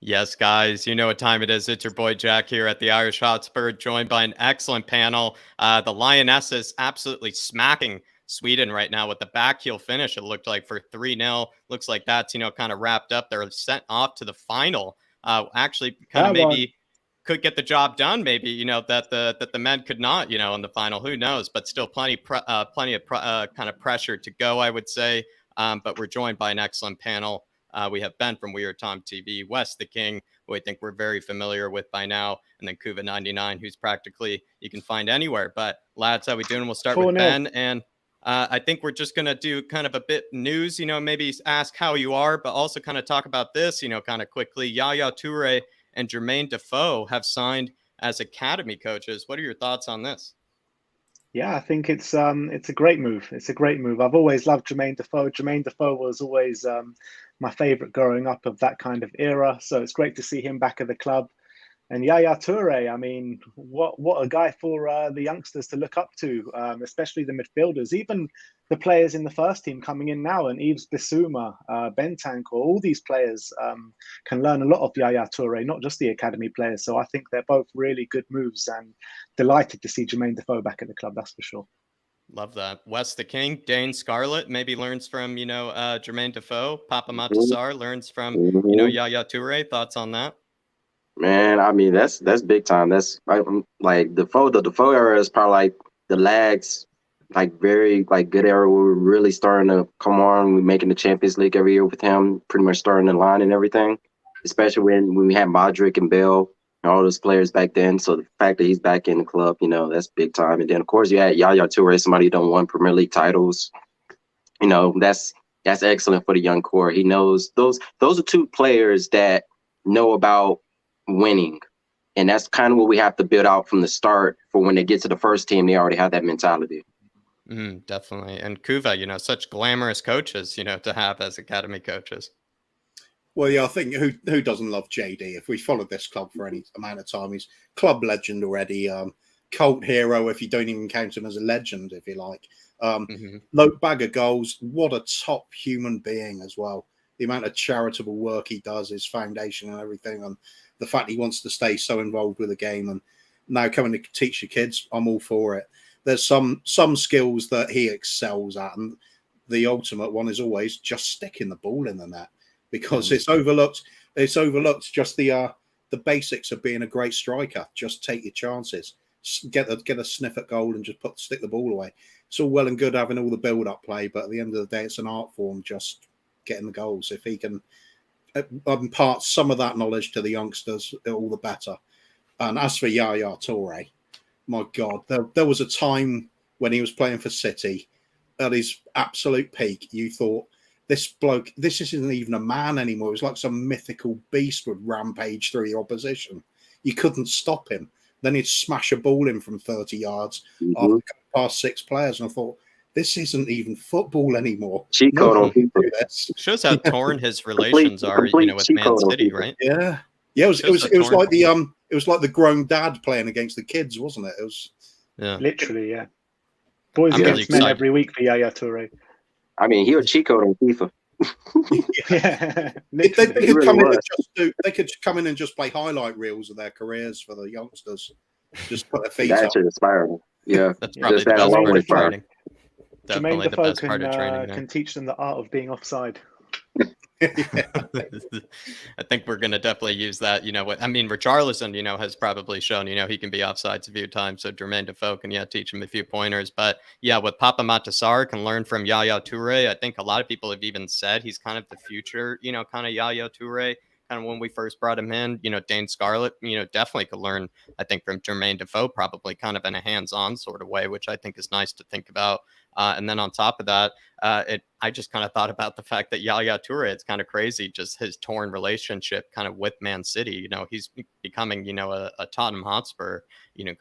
Yes, guys, you know what time it is. It's your boy Jack here at the Irish Hotspur, joined by an excellent panel. The Lionesses absolutely smacking Sweden right now with the back heel finish. It looked like for 3-0. Looks like that's, kind of wrapped up. They're sent off to the final. Actually, kind of That one. maybe could get the job done. Maybe that the men could not. In the final. Who knows? But still, plenty of kind of pressure to go, I would say. But we're joined by an excellent panel. We have Ben from Weird Tom TV, Wes the King, who I think we're very familiar with by now, and then Kuva99, who's practically you can find anywhere. But lads, how we doing? We'll start with 4-0. Ben, and I think we're just gonna do kind of a bit news. Maybe ask how you are, but also kind of talk about this. Kind of quickly. Yaya Toure and Jermaine Defoe have signed as academy coaches. What are your thoughts on this? Yeah, I think it's a great move. It's a great move. I've always loved Jermaine Defoe. Jermaine Defoe was always my favorite growing up of that kind of era. So it's great to see him back at the club. And Yaya Toure, I mean, what a guy for the youngsters to look up to, especially the midfielders, even the players in the first team coming in now, and Yves Bissouma, Bentancur, all these players can learn a lot of Yaya Toure, not just the academy players. So I think they're both really good moves, and delighted to see Jermaine Defoe back at the club, that's for sure. Love that. Wes the King, Dane Scarlett maybe learns from, Jermaine Defoe. Pape Matar Sarr learns from, Mm-hmm. Yaya Toure. Thoughts on that? Man, I mean that's big time. That's like the Defoe era is probably like the lags, like very like good era where we're really starting to come on. We're making the Champions League every year with him, pretty much starting the line and everything. Especially when we had Modric and Bale and all those players back then. So the fact that he's back in the club, that's big time. And then of course you had Yaya Toure, somebody who don't won Premier League titles. That's excellent for the young core. He knows those are two players that know about winning. And that's kind of what we have to build out from the start for when they get to the first team, they already have that mentality. Definitely. And Kuva, such glamorous coaches, to have as academy coaches. Well, yeah, I think who doesn't love JD? If we followed this club for any amount of time, he's club legend already, cult hero if you don't even count him as a legend, if you like. Low bag of goals, what a top human being as well. The amount of charitable work he does, his foundation and everything, and the fact he wants to stay so involved with the game and now coming to teach the kids, I'm all for it. There's some skills that he excels at, and the ultimate one is always just sticking the ball in the net, because it's overlooked. It's overlooked just the basics of being a great striker. Just take your chances, get a sniff at goal, and just stick the ball away. It's all well and good having all the build-up play, but at the end of the day, it's an art form. Just getting the goals. If he can impart some of that knowledge to the youngsters, all the better. And as for Yaya Toure, my God, there was a time when he was playing for City at his absolute peak. You thought, this bloke, this isn't even a man anymore. It was like some mythical beast would rampage through the opposition. You couldn't stop him. Then he'd smash a ball in from 30 yards after past 6 players. And I thought, this isn't even football anymore. Cheat code on people. Shows how torn his relations are, with Man City, right? Yeah. Yeah, it was like the grown dad playing against the kids, wasn't it? It was literally, yeah. Boys against men every week for Yaya Toure. I mean, he was cheat code on FIFA. Yeah, they could come in and they could come in and just play highlight reels of their careers for the youngsters. Just put their feet up. That's inspiring. Yeah, that's probably the best part of training. Jermaine Defoe can teach them the art of being offside. I think we're going to definitely use that. Richarlison, has probably shown, he can be offsides a few times. So Jermaine Defoe can, teach him a few pointers. But yeah, what Pape Matar Sarr can learn from Yaya Toure, I think a lot of people have even said he's kind of the future, kind of Yaya Toure. Kind of when we first brought him in, Dane Scarlett, definitely could learn, I think, from Jermaine Defoe, probably kind of in a hands-on sort of way, which I think is nice to think about. And then on top of that, I just kind of thought about the fact that Yaya Toure, it's kind of crazy, just his torn relationship kind of with Man City. He's becoming, a Tottenham Hotspur,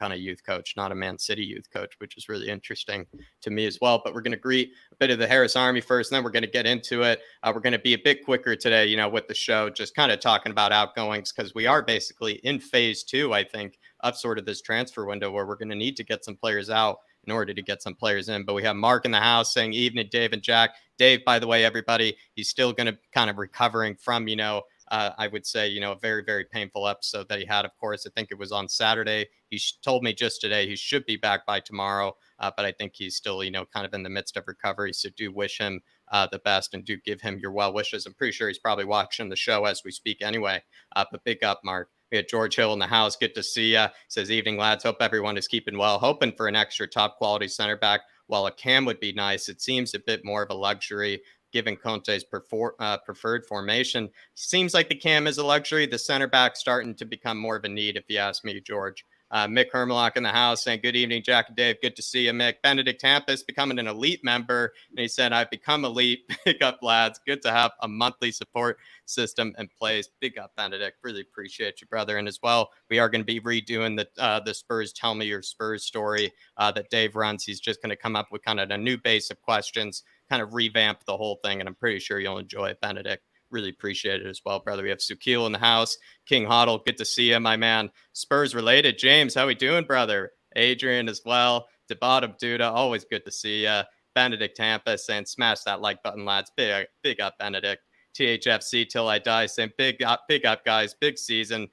kind of youth coach, not a Man City youth coach, which is really interesting to me as well. But we're going to greet a bit of the Harris Army first, and then we're going to get into it. We're going to be a bit quicker today, with the show, just kind of talking about outgoings, because we are basically in phase 2, I think, of sort of this transfer window where we're going to need to get some players out in order to get some players in. But we have Mark in the house saying, evening, Dave and Jack. Dave, by the way, everybody, he's still going to kind of recovering from, I would say, you know, a very, very painful episode that he had. Of course, I think it was on Saturday. He told me just today he should be back by tomorrow, but I think he's still, you know, kind of in the midst of recovery. So do wish him the best and do give him your well wishes. I'm pretty sure he's probably watching the show as we speak anyway. But big up, Mark. We had George Hill in the house. Good to see you. Says, evening, lads. Hope everyone is keeping well. Hoping for an extra top quality center back. While a cam would be nice, it seems a bit more of a luxury given Conte's preferred formation. Seems like the cam is a luxury. The center back starting to become more of a need, if you ask me, George. Mick Hermlock in the house saying, good evening, Jack and Dave. Good to see you, Mick. Benedict Tampus becoming an elite member. And he said, I've become elite. Pick up, lads. Good to have a monthly support system in place. Big up, Benedict. Really appreciate you, brother. And as well, we are going to be redoing the Spurs Tell Me Your Spurs story that Dave runs. He's just going to come up with kind of a new base of questions, kind of revamp the whole thing. And I'm pretty sure you'll enjoy it, Benedict. Really appreciate it as well, brother. We have Sukil in the house. King Hoddle, good to see you, my man. Spurs related. James, how we doing, brother? Adrian as well. Debottom Duda, always good to see you. Benedict Tampa saying, smash that like button, lads. Big up, Benedict. THFC till I die saying, big up, guys. Big season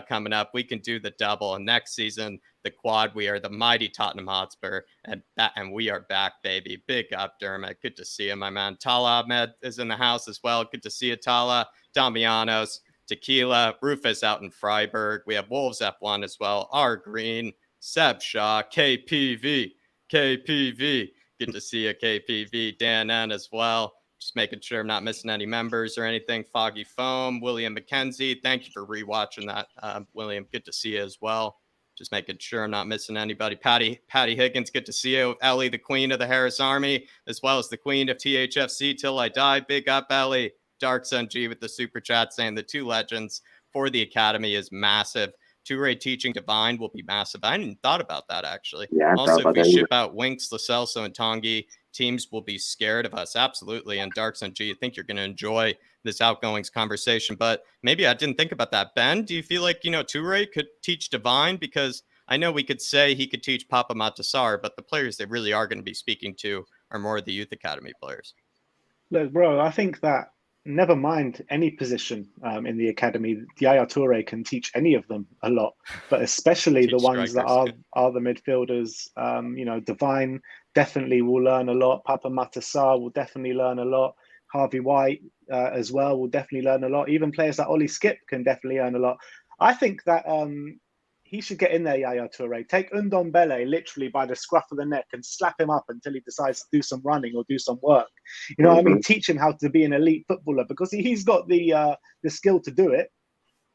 coming up. We can do the double. And next season, the quad. We are the mighty Tottenham Hotspur, and we are back, baby. Big up, Dermot. Good to see you, my man. Tala Ahmed is in the house as well. Good to see you, Tala. Damianos, Tequila, Rufus out in Freiburg. We have Wolves F1 as well. R Green, Seb Shaw, KPV. Good to see you, KPV. Dan N as well. Just making sure I'm not missing any members or anything. Foggy Foam, William McKenzie. Thank you for rewatching that, William. Good to see you as well. Just making sure I'm not missing anybody. Patty Higgins, good to see you. Ellie, the queen of the Harris Army, as well as the queen of THFC till I die. Big up, Ellie. Dark Sun G with the super chat saying the two legends for the academy is massive. Toure teaching Divine will be massive. I hadn't thought about that, actually. Yeah, also, if we ship out Winks, Lo Celso, and Tanguy, teams will be scared of us. Absolutely. And Dark Sun G, I think you're going to enjoy this outgoings conversation, but maybe I didn't think about that. Ben, do you feel like, you know, Toure could teach Divine? Because I know we could say he could teach Pape Matar Sarr, but the players they really are going to be speaking to are more of the youth academy players. Look, bro, I think that never mind any position in the academy, Yaya Toure can teach any of them a lot, but especially the ones that are the midfielders. You know, Divine definitely will learn a lot. Pape Matar Sarr will definitely learn a lot. Harvey White as well will definitely learn a lot. Even players like Ollie Skip can definitely learn a lot. I think that he should get in there, Yaya Toure. Take Ndombele literally by the scruff of the neck and slap him up until he decides to do some running or do some work. You know what I mean? Teach him how to be an elite footballer, because he's got the skill to do it.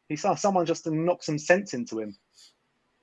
He's someone just to knock some sense into him.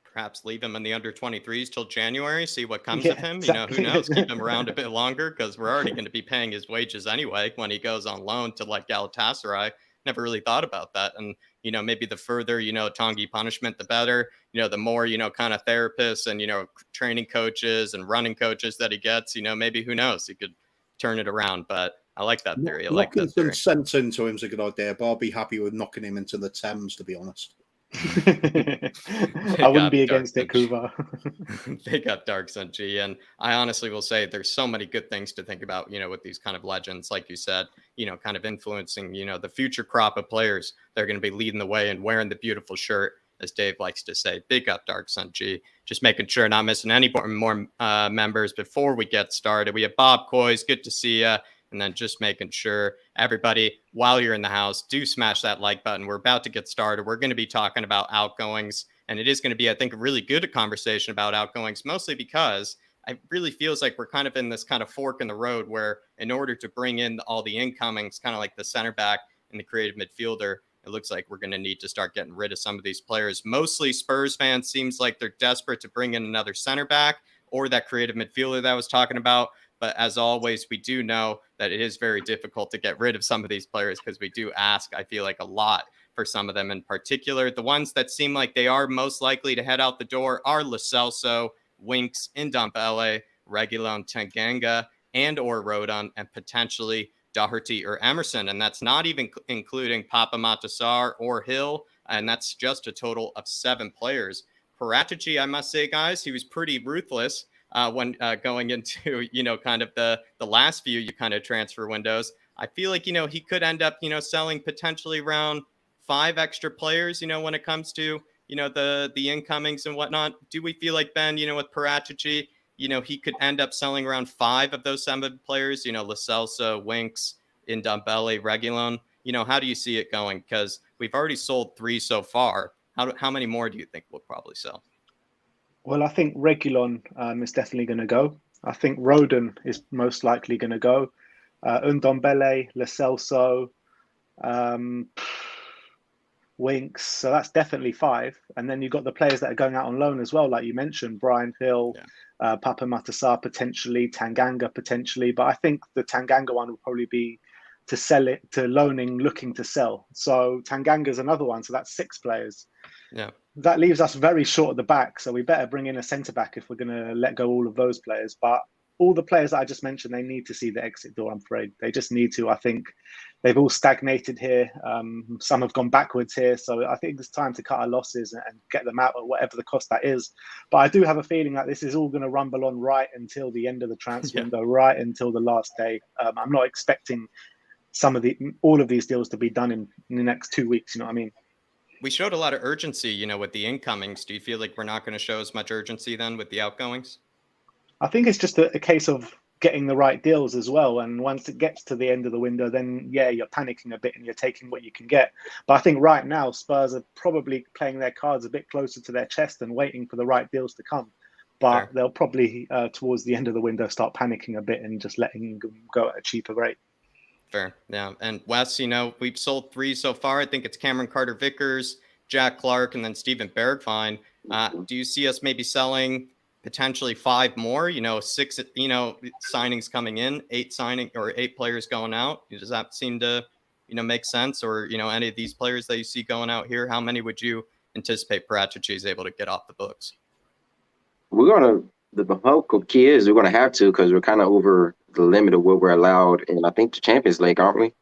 Perhaps leave him in the under 23s till January, see what comes of him. Exactly. You know, who knows? Keep him around a bit longer, because we're already going to be paying his wages anyway when he goes on loan to like Galatasaray. Never really thought about that. And, you know, maybe the further, you know, Tanguy punishment, the better. You know, the more, you know, kind of therapists and, you know, training coaches and running coaches that he gets, you know, maybe who knows? He could turn it around. But I like that theory. Knocking some sense into him is a good idea, but I'll be happy with knocking him into the Thames, to be honest. I wouldn't be against it, Kuva. Big up Dark Sun G. And I honestly will say there's so many good things to think about, you know, with these kind of legends, like you said, you know, kind of influencing, you know, the future crop of players. They're going to be leading the way and wearing the beautiful shirt, as Dave likes to say. Big up Dark Sun G. Just making sure not missing any more members before we get started. We have Bob Coys. Good to see you. And then just making sure everybody, while you're in the house, do smash that like button. We're about to get started. We're going to be talking about outgoings, and it is going to be, I think, a really good conversation about outgoings, mostly because it really feels like we're kind of in this kind of fork in the road where in order to bring in all the incomings, kind of like the center back and the creative midfielder, it looks like we're going to need to start getting rid of some of these players. Mostly Spurs fans seems like they're desperate to bring in another center back or that creative midfielder that I was talking about. But as always, we do know that it is very difficult to get rid of some of these players because we do ask, I feel like, a lot for some of them in particular. The ones that seem like they are most likely to head out the door are Lo Celso, Winks, Ndombele, Reguilon, Tanganga, and or Rodon, and potentially Doherty or Emerson. And that's not even including Pape Matar Sarr or Hill. And that's just a total of 7 players. Paratici, I must say, guys, he was pretty ruthless. When going into, you know, kind of the last few kind of transfer windows. I feel like, you know, he could end up, you know, selling potentially around 5 extra players, when it comes to, the incomings and whatnot? Do we feel like, Ben, with Paratici, he could end up selling around 5 of those 7 players, Lo Celso, Winks, Ndombele, Reguilon? How do you see it going? Because we've already sold 3 so far. How many more do you think we'll probably sell? Well, I think Reguilon is definitely going to go. I think Rodon is most likely going to go. Ndombele, Lo Celso, um, Winks. So that's definitely 5. And then you've got the players that are going out on loan as well, like you mentioned, Bryan Gil, Pape Matar Sarr potentially, Tanganga potentially. But I think the Tanganga one will probably be to sell it, to loaning, looking to sell. So Tanganga's another one. So that's 6 players. Yeah. That leaves us very short at the back. So we better bring in a centre back if we're going to let go all of those players. But all the players that I just mentioned, they need to see the exit door, I'm afraid. They just need to. I think they've all stagnated here. Some have gone backwards here. So I think it's time to cut our losses and get them out at whatever the cost that is. But I do have a feeling that this is all going to rumble on right until the end of the transfer window, right until the last day. I'm not expecting all of these deals to be done in the next 2 weeks. You know what I mean? We showed a lot of urgency, with the incomings. Do you feel like we're not going to show as much urgency then with the outgoings? I think it's just a case of getting the right deals as well. And once it gets to the end of the window, then you're panicking a bit and you're taking what you can get. But I think right now Spurs are probably playing their cards a bit closer to their chest and waiting for the right deals to come. But they'll probably towards the end of the window start panicking a bit and just letting them go at a cheaper rate. Fair. Yeah. And Wes, we've sold 3 so far. I think it's Cameron Carter-Vickers, Jack Clark, and then Steven Bergwijn. Do you see us maybe selling potentially 5 more, 6, signings coming in, 8 players going out? Does that seem to, make sense? Or, any of these players that you see going out here, how many would you anticipate Paratici is able to get off the books? The whole key is we're going to have to, because we're kind of over the limit of what we're allowed. And I think the Champions League, aren't we?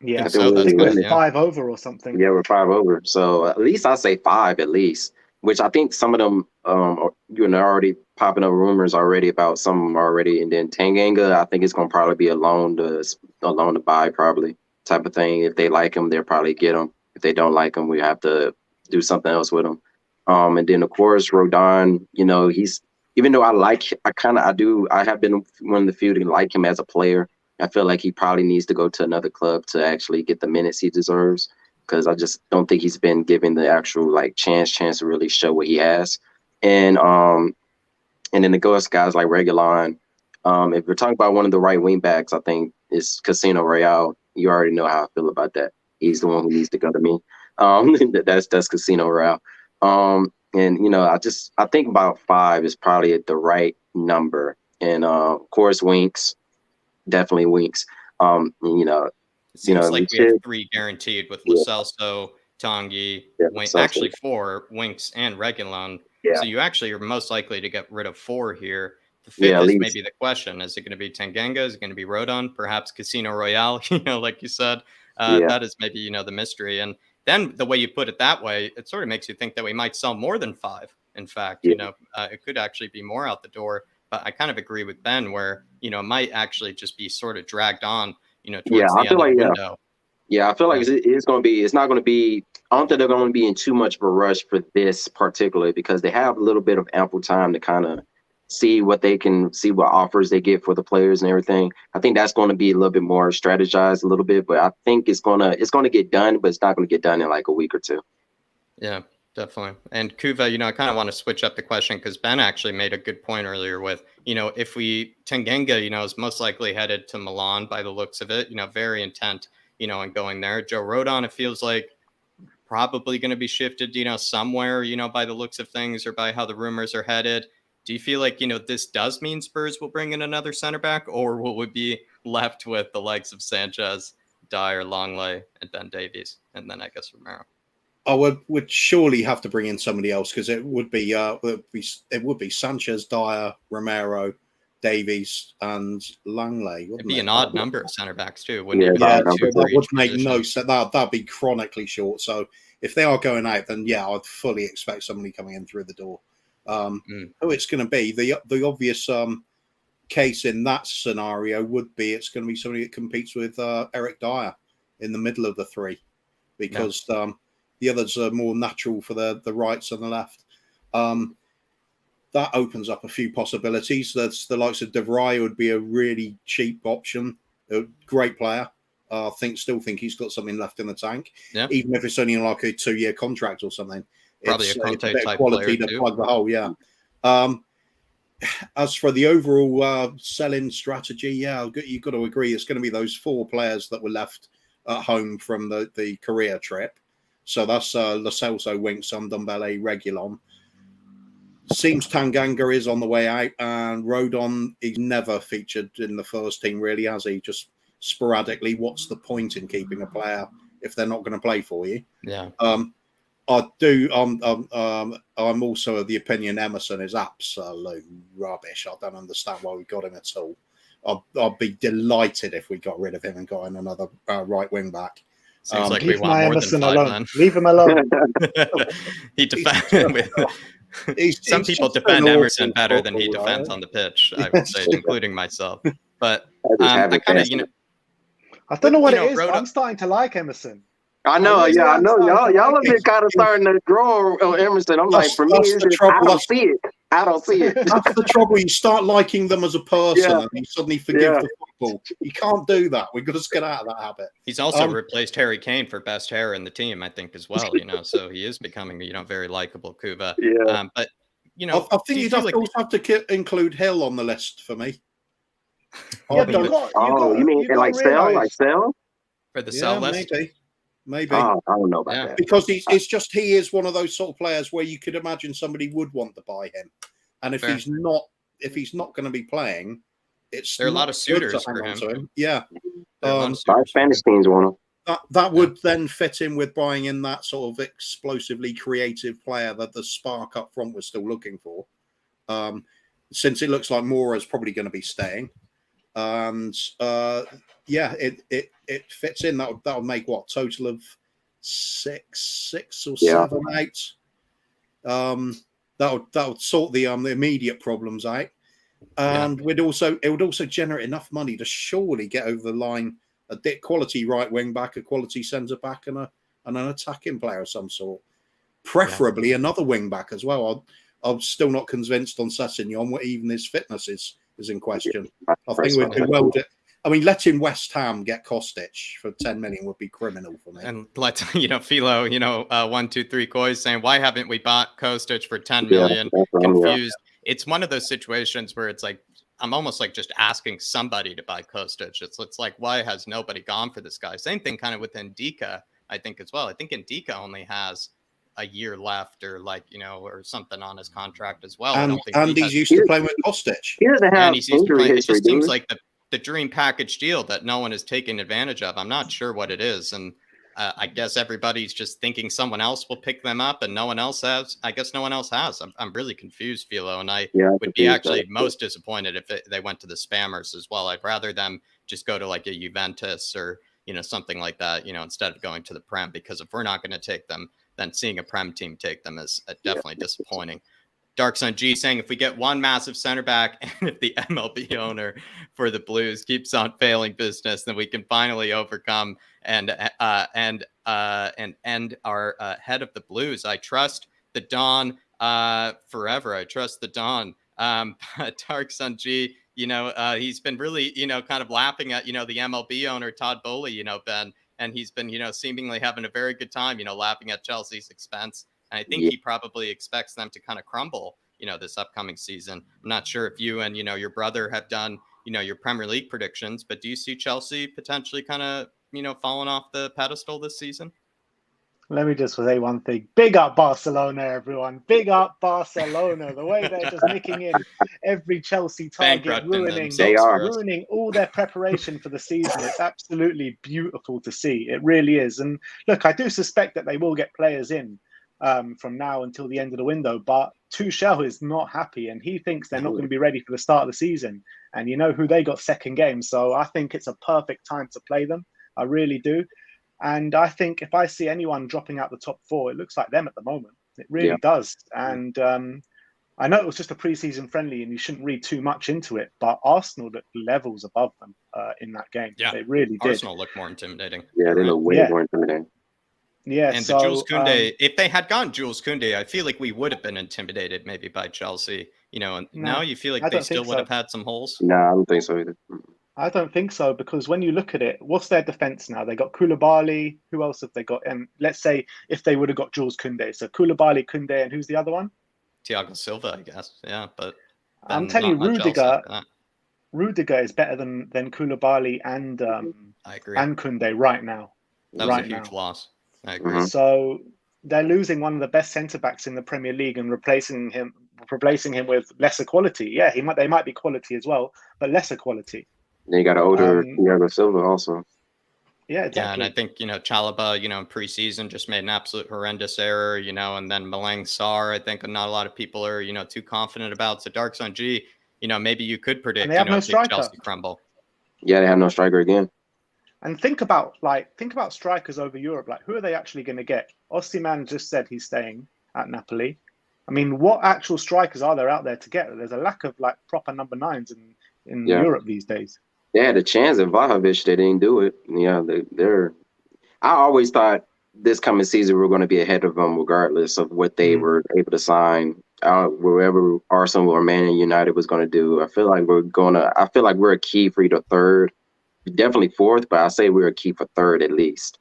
Yeah, I think so. That's good, 5 over or something. Yeah, we're 5 over. So at least I say 5 at least, which I think some of them, already popping up rumors already about some of them already. And then Tanganga, I think it's going to probably be a loan to buy probably type of thing. If they like him, they'll probably get him. If they don't like him, we have to do something else with him. And then of course, Rodon, he's, even though I have been one of the few to like him as a player. I feel like he probably needs to go to another club to actually get the minutes he deserves, because I just don't think he's been given the actual chance to really show what he has. And then the ghost guys like Reguilon. If we're talking about one of the right wing backs, I think it's Casino Royale. You already know how I feel about that. He's the one who needs to go to me. That's Casino Royale. And I think about 5 is probably the right number. And of course, Winks. Definitely Winks. It seems like we have 3 guaranteed with Lo Celso, Tanguy, actually 4, Winks and Reguilon. Yeah. So you actually are most likely to get rid of 4 here. The 5th is maybe the question. Is it going to be Tanganga? Is it going to be Rodon? Perhaps Casino Royale? Like you said, that is maybe the mystery. And then the way you put it that way, it sort of makes you think that we might sell more than 5. In fact, it could actually be more out the door. But I kind of agree with Ben where, it might actually just be sort of dragged on, towards the end of the window. Yeah, I feel like it's not going to be, I don't think they're going to be in too much of a rush for this particularly, because they have a little bit of ample time to kind of see what offers they get for the players and everything. I think that's going to be a little bit more strategized a little bit, but I think it's going to get done, but it's not going to get done in like a week or 2. Yeah. Definitely. And Kuva, I kind of want to switch up the question because Ben actually made a good point earlier with, if Tanganga, is most likely headed to Milan by the looks of it, very intent, on going there. Joe Rodon, it feels like probably going to be shifted, somewhere, by the looks of things or by how the rumors are headed. Do you feel like, this does mean Spurs will bring in another center back, or will we be left with the likes of Sanchez, Dyer, Longley, and Ben Davies, and then I guess Romero? I would surely have to bring in somebody else, because it would be Sanchez, Dyer, Romero, Davies, and Langley. It'd be an odd number of center backs too, wouldn't it? Yeah, that would make no sense. That'd be chronically short. So if they are going out, then I'd fully expect somebody coming in through the door. Who it's going to be? The obvious case in that scenario would be it's going to be somebody that competes with Eric Dyer in the middle of the 3. because the others are more natural for the rights and the left. That opens up a few possibilities. That's the likes of De Vrij would be a really cheap option. A great player. Still think he's got something left in the tank, even if it's only like a 2-year contract or something. Probably it's a Conte bit of type quality player to too. plug the hole. Yeah. As for the overall selling strategy, you've got to agree it's going to be those 4 players that were left at home from the Korea trip. So that's Lo Celso, Winks, Ndombele, Reguilon. Seems Tanganga is on the way out, and Rodon, he's never featured in the first team, really, has he? Just sporadically. What's the point in keeping a player if they're not going to play for you? Yeah. I do. I'm also of the opinion Emerson is absolute rubbish. I don't understand why we got him at all. I'd be delighted if we got rid of him and got in another right wing back. Seems like leave we want my more Emerson than 5 alone. men. Leave him alone. He defends. Some people defend Emerson better than he defends on the pitch, I would say, including myself. But I kind of, I don't know what it is. Rhoda, I'm starting to like Emerson. I know. Y'all have been kind of starting to grow on Emerson. I'm like, for me, I don't see it. That's the trouble. You start liking them as a person, and you suddenly forgive the football. You can't do that. We've got to get out of that habit. He's also replaced Harry Kane for best hair in the team, I think, as well. So he is becoming, very likable, Kuba. Yeah. But I think you'd also have to include Hill on the list for me. You mean like Sell? For the Sell list? Maybe. Oh, I don't know about that. Because he is one of those sort of players where you could imagine somebody would want to buy him. And if he's not going to be playing, there are a lot of suitors for him. Yeah. Fantasy teams want him. That would then fit in with buying in that sort of explosively creative player that the spark up front was still looking for. Since it looks like Mora's probably going to be staying. And it fits in. That would make what, total of 6 or 7, 8. That would sort the immediate problems out, and it would also generate enough money to surely get over the line a quality right wing back, a quality centre back, and an attacking player of some sort, preferably another wing back as well. I'm still not convinced on Sessegnon, what even his fitness is in question. I think we'd do well. Letting West Ham get Kostic for 10 million would be criminal for me. And let Philo, 123 Coy saying, why haven't we bought Kostic for 10 million? Confused. It's one of those situations where it's like, I'm almost like just asking somebody to buy Kostic. It's like, why has nobody gone for this guy? Same thing kind of with Ndika, I think, as well. I think Ndika only has a year left or or something on his contract as well. And he's used to playing with Kostic. He's used to play. It just seems like the dream package deal that no one is taking advantage of. I'm not sure what it is. And I guess everybody's just thinking someone else will pick them up and no one else has. I guess no one else has. I'm really confused, Philo. And I would be actually most disappointed if they went to the spammers as well. I'd rather them just go to like a Juventus or, something like that, instead of going to the Prem, because if we're not going to take them, then seeing a Prem team take them is definitely disappointing. Dark Sun G saying, if we get one massive center back and if the MLB owner for the Blues keeps on failing business, then we can finally overcome and end our head of the Blues. I trust the Don forever. I trust the Don. Dark Sun G, he's been really, kind of laughing at, the MLB owner, Todd Bowley, Ben, and he's been, seemingly having a very good time, laughing at Chelsea's expense. And I think he probably expects them to kind of crumble, this upcoming season. I'm not sure if you and, your brother have done, your Premier League predictions, but do you see Chelsea potentially kind of, falling off the pedestal this season? Let me just say one thing. Big up Barcelona, everyone. Big up Barcelona. The way they're just nicking in every Chelsea target, ruining all their preparation for the season. It's absolutely beautiful to see. It really is. And look, I do suspect that they will get players in from now until the end of the window, but Tuchel is not happy and he thinks they're not going to be ready for the start of the season. And you know who they got second game. So I think it's a perfect time to play them. I really do. And I think if I see anyone dropping out the top 4, it looks like them at the moment. It really does. And I know it was just a preseason friendly and you shouldn't read too much into it, but Arsenal looked levels above them in that game. Yeah, they really did. Arsenal looked more intimidating. Yeah, they look way more intimidating. Yeah, And the so Jules Koundé, if they had gotten Jules Koundé, I feel like we would have been intimidated maybe by Chelsea. And now no, you feel like I they don't still think would so. have had some holes. No, I don't think so either. I don't think so because when you look at it, what's their defense now? They got Koulibaly. Who else have they got? Let's say if they would have got Jules Koundé, so Koulibaly, Koundé, and who's the other one? Thiago Silva, I guess. Yeah, but I'm then telling you, not much else after that. Rudiger is better than Koulibaly I agree. and Koundé right now. That was a huge loss. I agree. So they're losing one of the best centre backs in the Premier League and replacing him with lesser quality. Yeah, they might be quality as well, but lesser quality. Then you got an older Thiago Silva also. Yeah, exactly. Yeah, and I think, Chalobah, in preseason just made an absolute horrendous error, and then Malang Sarr, I think not a lot of people are, too confident about. So Dark Sun G, maybe you could predict, they have no big striker. Chelsea crumble. Yeah, they have no striker again. And think about strikers over Europe. Like, who are they actually going to get? Osimhen just said he's staying at Napoli. I mean, what actual strikers are there out there to get? There's a lack of proper number 9s in Europe these days. They had a chance at Vlahovic. They didn't do it. Yeah, they're. I always thought this coming season we were going to be ahead of them, regardless of what they were able to sign. Wherever Arsenal or Man United was going to do, I feel like we're a key for either third, definitely fourth, but I say we're a key for third at least.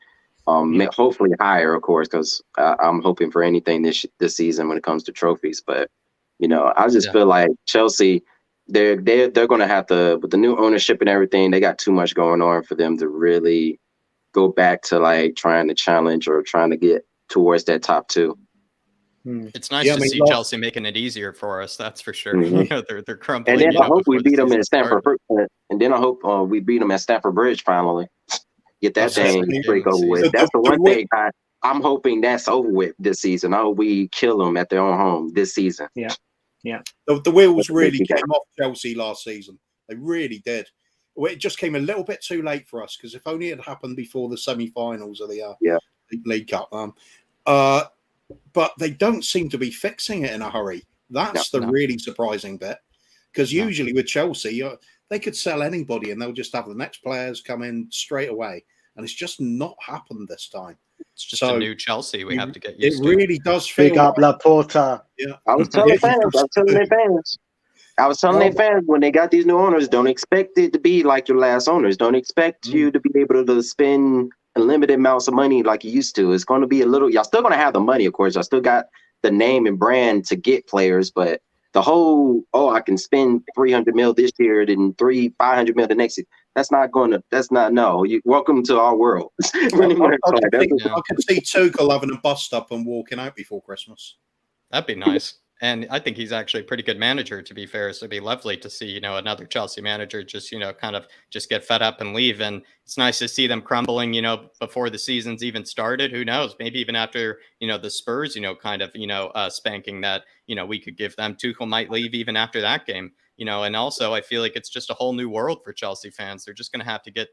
Hopefully higher, of course, because I'm hoping for anything this season when it comes to trophies. But I just feel like Chelsea. They're going to have to, with the new ownership and everything, they got too much going on for them to really go back to trying to challenge or trying to get towards that top 2. It's nice to see Chelsea making it easier for us. That's for sure. They're crumbling. And then I hope we beat them at Stamford Bridge. And then I hope we beat them at Stamford Bridge finally. Get that thing break over with. That's the one thing I'm hoping that's over with this season. I hope we kill them at their own home this season. Yeah. The wheels really came off Chelsea last season. They really did. It just came a little bit too late for us because if only it had happened before the semi-finals of the League Cup. But they don't seem to be fixing it in a hurry. That's the really surprising bit because usually with Chelsea, they could sell anybody and they'll just have the next players come in straight away. And it's just not happened this time. It's just a new Chelsea we have to get used to. It really does feel Big up Laporta. Yeah. I was telling their fans when they got these new owners, don't expect it to be like your last owners. Don't expect you to be able to spend unlimited amounts of money like you used to. It's going to be a little. Y'all still going to have the money, of course. Y'all still got the name and brand to get players, but the whole I can spend 300 mil this year and 500 mil the next year. Welcome to our world. I could see Tuchel having a bust up and walking out before Christmas. That'd be nice. And I think he's actually a pretty good manager, to be fair. So it'd be lovely to see, another Chelsea manager just, kind of just get fed up and leave. And it's nice to see them crumbling, before the season's even started. Who knows? Maybe even after, the Spurs, kind of, spanking that, we could give them. Tuchel might leave even after that game. And also I feel like it's just a whole new world for Chelsea fans. They're just going to have to get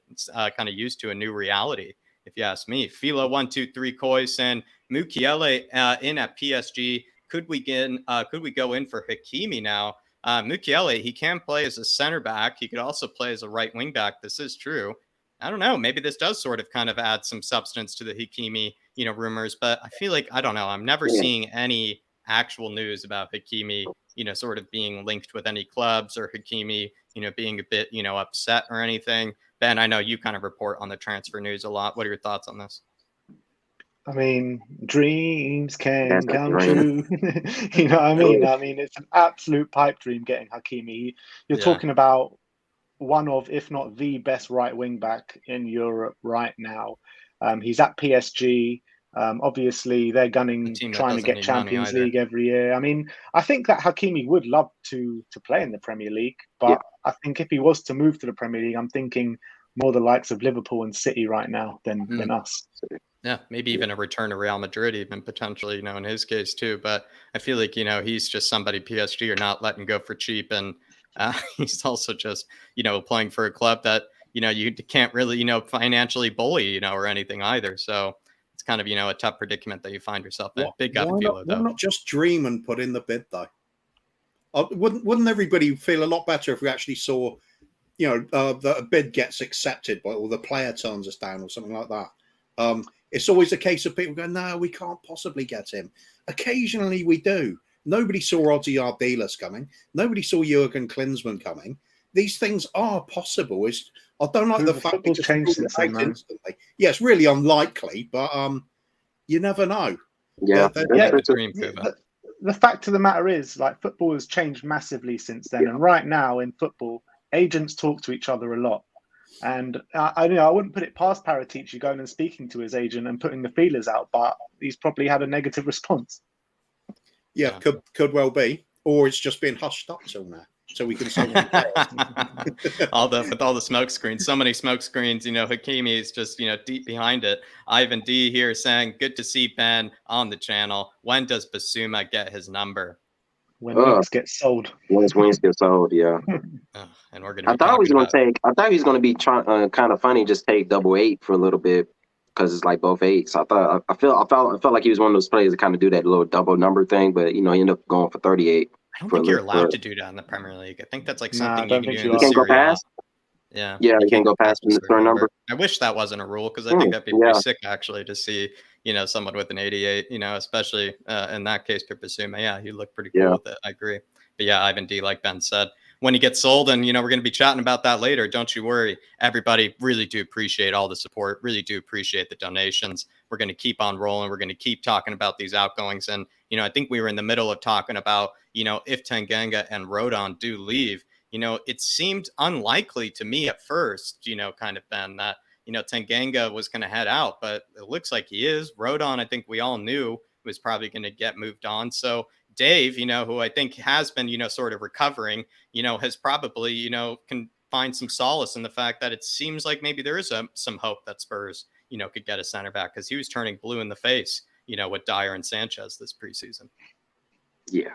kind of used to a new reality, if you ask me. Philo 123 Kois and Mukiele in at PSG. Could we go in for Hakimi now? Mukiele, he can play as a center back. He could also play as a right wing back. This is true. I don't know. Maybe this does sort of kind of add some substance to the Hakimi, rumors. But I feel like, I don't know. I'm never seeing any actual news about Hakimi, sort of being linked with any clubs or Hakimi, being a bit, upset or anything. Ben, I know you kind of report on the transfer news a lot. What are your thoughts on this? I mean, dreams can come true. You know what I mean? I mean, it's an absolute pipe dream getting Hakimi. You're talking about one of, if not the best right wing back in Europe right now. He's at PSG. Obviously, they're trying to get Champions League every year. I mean, I think that Hakimi would love to play in the Premier League, but I think if he was to move to the Premier League, I'm thinking more the likes of Liverpool and City right now than us. Yeah, maybe even a return to Real Madrid, even potentially, in his case too. But I feel like, he's just somebody PSG are not letting go for cheap. And he's also just, playing for a club that, you can't really, financially bully, or anything either. So it's kind of, a tough predicament that you find yourself in. Big guy though. Why not just dream and put in the bid though? Wouldn't everybody feel a lot better if we actually saw, that a bid gets accepted or the player turns us down or something like that? It's always a case of people going, no, we can't possibly get him. Occasionally we do. Nobody saw Ozzy Ardiles coming. Nobody saw Jurgen Klinsmann coming. These things are possible. I don't like the fact football's changed since then, man. Instantly. Yeah, it's really unlikely, but you never know. Yeah, the fact of the matter is, like, football has changed massively since then. And right now in football, agents talk to each other a lot. And I wouldn't put it past Paratici going and speaking to his agent and putting the feelers out, but he's probably had a negative response. Yeah, could well be, or it's just been hushed up till now, so we can say with all the smoke screens, so many smoke screens. Hakimi is just deep behind it. Ivan D here saying, "Good to see Ben on the channel. When does Basuma get his number?" When wings get sold. When wings get sold, yeah. And we're gonna. I thought he was going to be trying kind of funny, just take 88 for a little bit because it's like both eights. I felt like he was one of those players that kind of do that little double number thing, but he ended up going for 38. I don't think you're allowed to do that in the Premier League. I think that's like something you can do. You can't go past. Yeah, you can't go past the third number. I wish that wasn't a rule because I think that'd be pretty sick actually to see someone with an 88. Especially in that case for Basuma. Yeah, he looked pretty cool with it. I agree. But yeah, Ivan D, like Ben said, when he gets sold, and we're going to be chatting about that later. Don't you worry, everybody. Really do appreciate all the support. Really do appreciate the donations. We're going to keep on rolling. We're going to keep talking about these outgoings, and I think we were in the middle of talking about if Tanganga and Rodon do leave. It seemed unlikely to me at first, kind of, Ben, that, Tanganga was going to head out, but it looks like he is. Rodon, I think we all knew was probably going to get moved on. So Dave, who I think has been, sort of recovering, has probably, can find some solace in the fact that it seems like maybe there is some hope that Spurs, could get a center back because he was turning blue in the face, with Dyer and Sanchez this preseason. Yeah.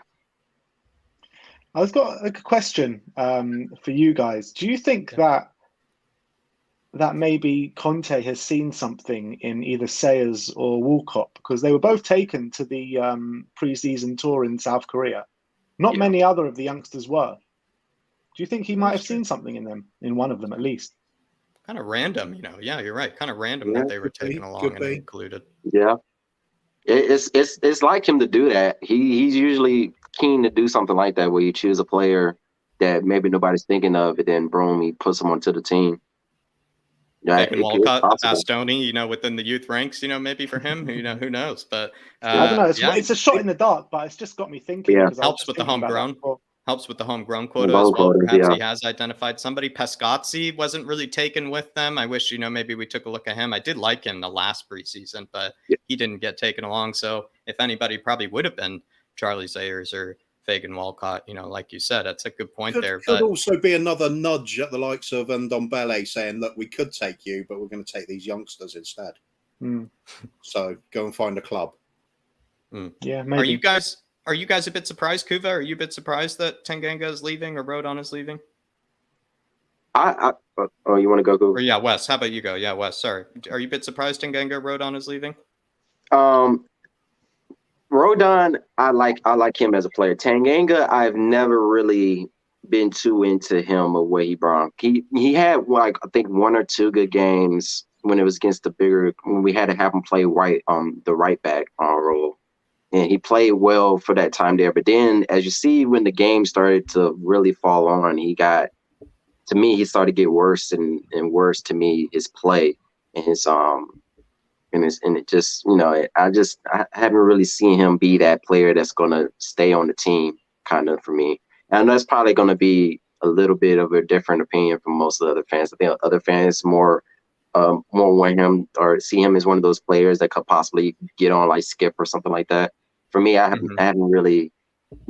I've got a question for you guys. Do you think that maybe Conte has seen something in either Sayers or Walcott, because they were both taken to the preseason tour in South Korea? Not many other of the youngsters were. Do you think he might have seen something in them, in one of them at least? Kind of random, Yeah, you're right. Kind of random that they were taken along and included. Yeah. It's like him to do that. He's usually keen to do something like that, where you choose a player that maybe nobody's thinking of, and then boom, he puts them onto the team. Yeah, Walcott, Bastoni, within the youth ranks, maybe for him, who knows? But I don't know. It's a shot in the dark, but it's just got me thinking. Yeah, helps with the homegrown. Helps with the homegrown quota as well. Perhaps he has identified somebody. Pescazzi wasn't really taken with them. I wish, maybe we took a look at him. I did like him the last preseason, but he didn't get taken along. So if anybody, probably would have been Charlie Sayers or Fagan Walcott. Like you said, that's a good point there. Could also be another nudge at the likes of Ndombele saying, look, we could take you, but we're going to take these youngsters instead. So go and find a club. Yeah, maybe. Are you guys a bit surprised, Kuva? Are you a bit surprised that Tanganga is leaving or Rodon is leaving? Oh, you want to go, Kuva? Or yeah, Wes. How about you go? Yeah, Wes. Sorry. Are you a bit surprised Tanganga, Rodon is leaving? Rodon, I like him as a player. Tanganga, I've never really been too into him or what he brought. He had I think one or two good games when it was against when we had to have him play the right back role. And he played well for that time there. But then, as you see, when the game started to really fall on, he started to get worse and worse to me, his play and his and it just, I haven't really seen him be that player that's going to stay on the team kind of for me. And that's probably going to be a little bit of a different opinion from most of the other fans. I think other fans more want him or see him as one of those players that could possibly get on like Skip or something like that. For me, I haven't really,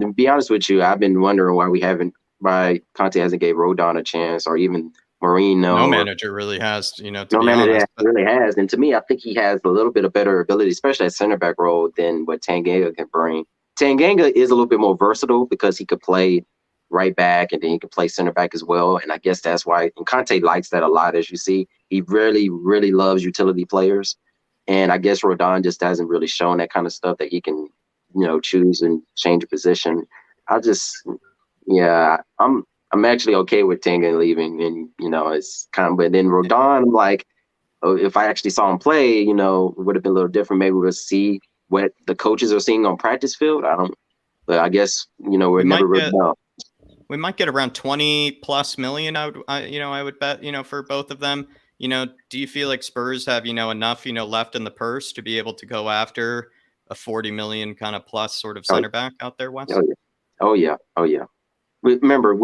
to be honest with you, I've been wondering why Conte hasn't gave Rodon a chance, or even Marino. No manager really has, no manager really has. And to me, I think he has a little bit of better ability, especially at center back role, than what Tanganga can bring. Tanganga is a little bit more versatile because he could play right back and then he can play center back as well. And I guess that's why, and Conte likes that a lot, as you see. He really, really loves utility players. And I guess Rodon just hasn't really shown that kind of stuff that he can, choose and change a position. I'm actually okay with Tanga leaving, and it's kind of. But then Rodon, I'm like, if I actually saw him play, you know, it would have been a little different. Maybe we'll see what the coaches are seeing on practice field. I don't, but I guess, you know, we're never really know. We might get around 20 plus million. I would bet, you know, for both of them. You know, do you feel like Spurs have, you know, enough, you know, left in the purse to be able to go after a 40 million kind of plus sort of center back out there, Wes? Oh yeah. Remember,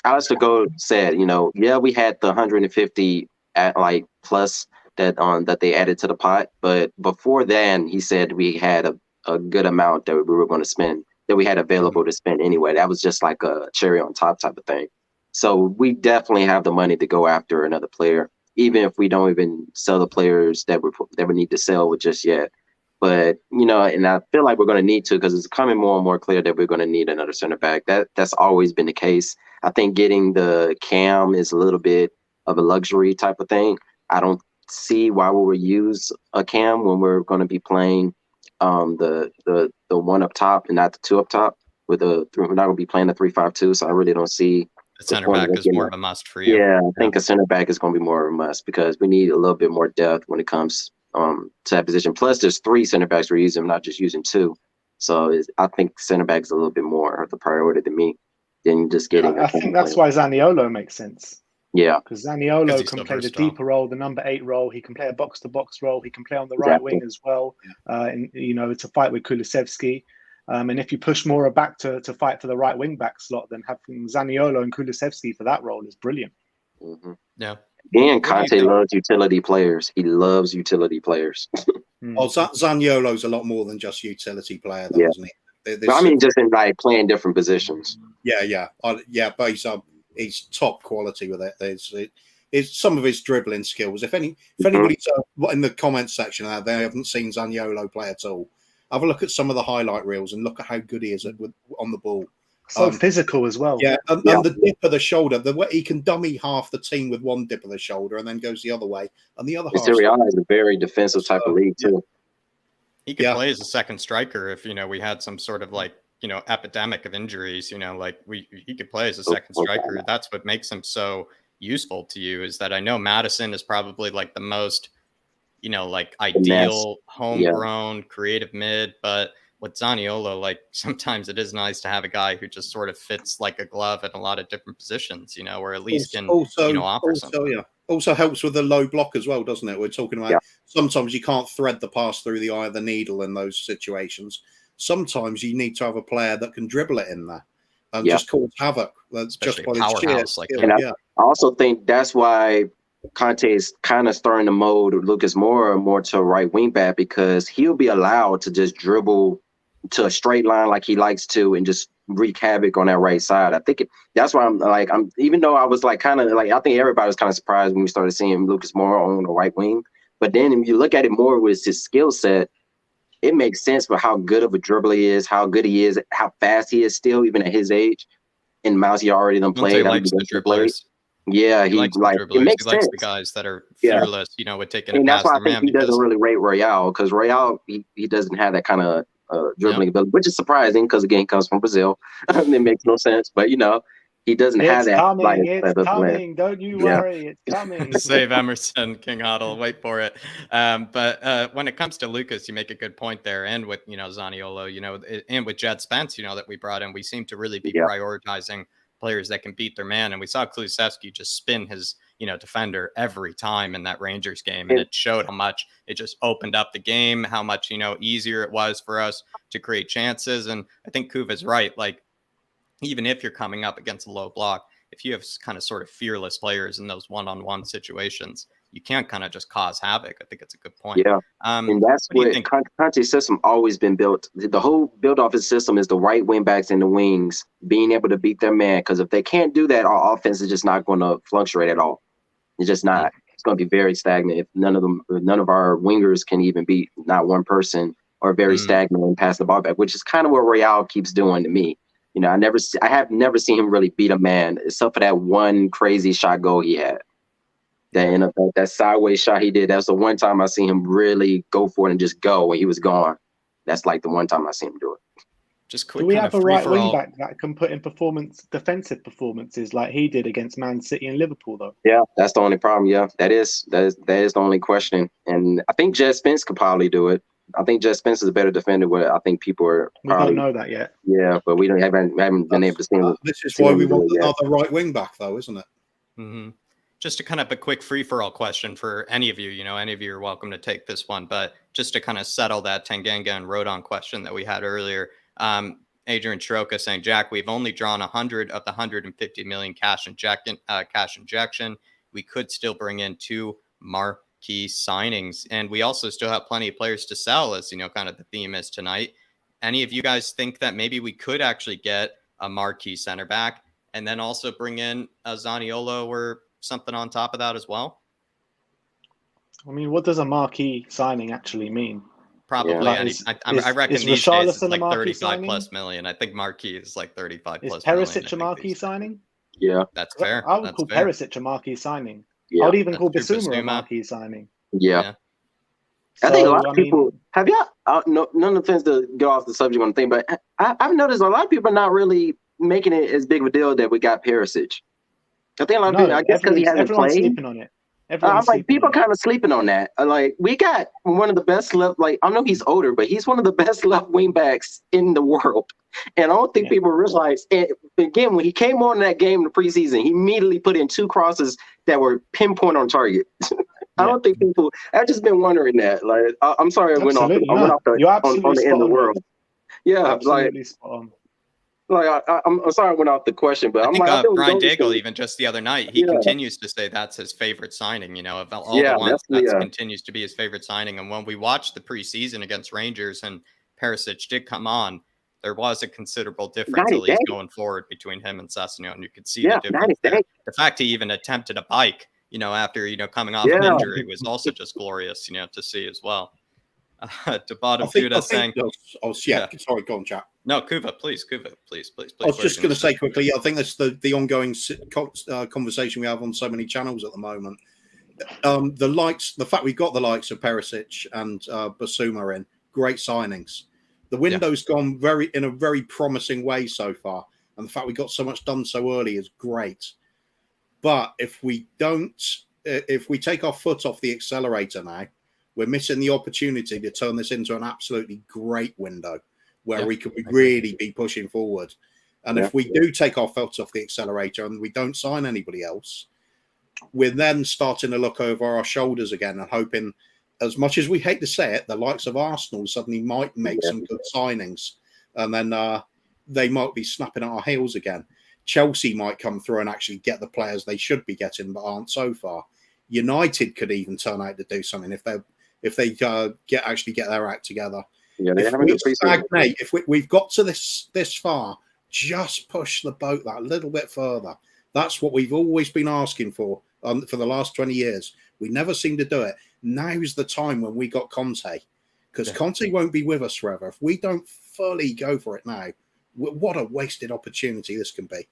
Alistair Gold said, you know, yeah, we had the 150 at like plus that they added to the pot, but before then, he said we had a good amount that we were going to spend, that we had available to spend anyway. That was just like a cherry on top type of thing. So we definitely have the money to go after another player, even if we don't even sell the players that we need to sell with just yet. But, you know, and I feel like we're going to need to, because it's becoming more and more clear that we're going to need another center back. That's always been the case. I think getting the Cam is a little bit of a luxury type of thing. I don't see why we would use a Cam when we're going to be playing the one up top and not the two up top. We're not going to be playing the 3-5-2, so I really don't see the center back is more of a must for you. Yeah, I think a center back is going to be more of a must because we need a little bit more depth when it comes to that position. Plus, there's 3 center backs we're using, not just using 2. So I think center back is a little bit more of the priority to me than just getting. I think that's why Zaniolo makes sense. Yeah, because Zaniolo can play the deeper role, the number 8 role. He can play a box-to-box role. He can play on the right wing as well. And you know, to fight with Kulusevski. And if you push Moura back to fight for the right wing back slot, then having Zaniolo and Kulusevski for that role is brilliant. Mm-hmm. Yeah. And Conte loves utility players. He loves utility players. Oh, Zaniolo's a lot more than just utility player, though, isn't he? But I mean, just in like playing different positions. Yeah. But he's top quality with it. It's some of his dribbling skills. If anybody's in the comments section out there, they haven't seen Zaniolo play at all, have a look at some of the highlight reels and look at how good he is on the ball. So physical as well. Yeah, and the dip of the shoulder, the way he can dummy half the team with one dip of the shoulder and then goes the other way, and the other half. Serie A is a very defensive type of league too. He could play as a second striker if, you know, we had some sort of like, you know, epidemic of injuries. You know, like he could play as a second striker. That's what makes him so useful to you. Is that I know Maddison is probably like the most, you know, like ideal homegrown creative mid, but with Zaniolo, like sometimes it is nice to have a guy who just sort of fits like a glove in a lot of different positions, you know, or at least can offer something. Yeah. Also helps with the low block as well, doesn't it? We're talking about sometimes you can't thread the pass through the eye of the needle in those situations. Sometimes you need to have a player that can dribble it in there and just cause havoc. That's just by his cheers. I also think that's why Conte is kind of starting to mold Lucas Moura more to a right wing back, because he'll be allowed to just dribble to a straight line like he likes to and just wreak havoc on that right side. I think that's why I'm even though I was like kind of like, I think everybody was kind of surprised when we started seeing Lucas Moura on the right wing. But then if you look at it more with his skill set, it makes sense for how good of a dribbler he is, how good he is, how fast he is still, even at his age. And Mouse, he already done played. He likes the dribblers. Yeah, he likes the dribblers. It makes he likes sense. The guys that are fearless, you know, with taking and a that's pass. why I think he doesn't really rate Royale, because Royale he doesn't have that kind of dribbling ability, which is surprising because again he comes from Brazil. It makes no sense, but you know he doesn't have that. It's coming. Don't you worry, it's coming. Save Emerson, King Huddle. Wait for it. But when it comes to Lucas, you make a good point there, and with Zaniolo, and with Jed Spence, that we brought in, we seem to really be prioritizing players that can beat their man, and we saw Kulusevski just spin his defender every time in that Rangers game, and it showed how much it just opened up the game, how much easier it was for us to create chances. And I think Kuva's right, like even if you're coming up against a low block, if you have kind of sort of fearless players in those one-on-one situations, you can't kind of just cause havoc. I think it's a good point. Yeah, and that's what Conte's system always been built. The whole build off his system is the right wing backs and the wings being able to beat their man, because if they can't do that, our offense is just not going to fluctuate at all. It's just not. It's going to be very stagnant if none of our wingers can even beat not one person, or very stagnant and pass the ball back, which is kind of what Real keeps doing to me. I have never seen him really beat a man, except for that one crazy shot goal he had. That sideways shot he did, that's the one time I seen him really go for it and just go, and he was gone. That's like the one time I seen him do it. Just quick Do we kind have of a right wing free-for-all. back that can put in defensive performances like he did against Man City and Liverpool, though? Yeah, that's the only problem. Yeah, that is the only question. And I think Jed Spence could probably do it. I think Jed Spence is a better defender. But I think people are We don't probably know that yet. yeah, but we haven't been able to see him. This is see why him we do want it yet. another right wing back, though, isn't it? Mm-hmm. Just to kind of a quick free-for-all question for any of you. Any of you are welcome to take this one, but just to kind of settle that Tanganga and Rodon question that we had earlier. Adrian Stroka saying, Jack, we've only drawn 100 of the 150 million cash injection. We could still bring in 2 marquee signings, and we also still have plenty of players to sell, as kind of the theme is tonight. Any of you guys think that maybe we could actually get a marquee center back and then also bring in a Zaniolo or something on top of that as well? I mean, what does a marquee signing actually mean? Probably Yeah. any. Like, I reckon is these days it's Richarlison a like marquee 35 signing? plus million. I think marquee is like 35 Is plus million. Perisic a marquee signing? Yeah, That's fair. I would That's call fair. Perisic a marquee signing. yeah, I would even That's call true. Bissouma a Bissouma. marquee signing. yeah. So, I think a lot I of mean, people have y'all. No, none offense to go off the subject on the thing, but I've noticed a lot of people are not really making it as big of a deal that we got Perisic. I think a lot of people. I guess because he hasn't everyone's played. sleeping on it. I'm Everyone's like, sleeping people on it. kind of sleeping on that. Like, we got one of the best left. Like, I know he's older, but he's one of the best left wing backs in the world. And I don't think people realize. And again, when he came on that game in the preseason, he immediately put in 2 crosses that were pinpoint on target. I don't think people. I've just been wondering that. Like, I'm sorry, I went off. Absolutely, I went off you're on absolutely the end spot of the on. world. Yeah, Absolutely spot on. like I'm sorry I went off the question, but I I'm think like, Bryan Gil, even just the other night, he continues to say that's his favorite signing. Of all the ones, that continues to be his favorite signing. And when we watched the preseason against Rangers and Perisic did come on, there was a considerable difference, at least going forward, between him and Sessegnon, and you could see the difference there. The fact he even attempted a bike, after coming off an injury was also just glorious, to see as well. To bottom Duda saying, sorry, go on, Jack. No, Kuva, please. I was just going to say quickly, I think that's the ongoing conversation we have on so many channels at the moment. The fact we've got the likes of Perisic and Bissouma in, great signings. The window's gone in a very promising way so far, and the fact we got so much done so early is great. But if we take our foot off the accelerator now, we're missing the opportunity to turn this into an absolutely great window where we could really be pushing forward. And if we do take our foot off the accelerator and we don't sign anybody else, we're then starting to look over our shoulders again and hoping, as much as we hate to say it, the likes of Arsenal suddenly might make some good signings, and then they might be snapping at our heels again. Chelsea might come through and actually get the players they should be getting but aren't so far. United could even turn out to do something if they get their act together. Yeah, if we've got to this far, just push the boat that little bit further. That's what we've always been asking for the last 20 years. We never seem to do it. Now's the time when we got Conte, because Conte won't be with us forever. If we don't fully go for it now, what a wasted opportunity this can be.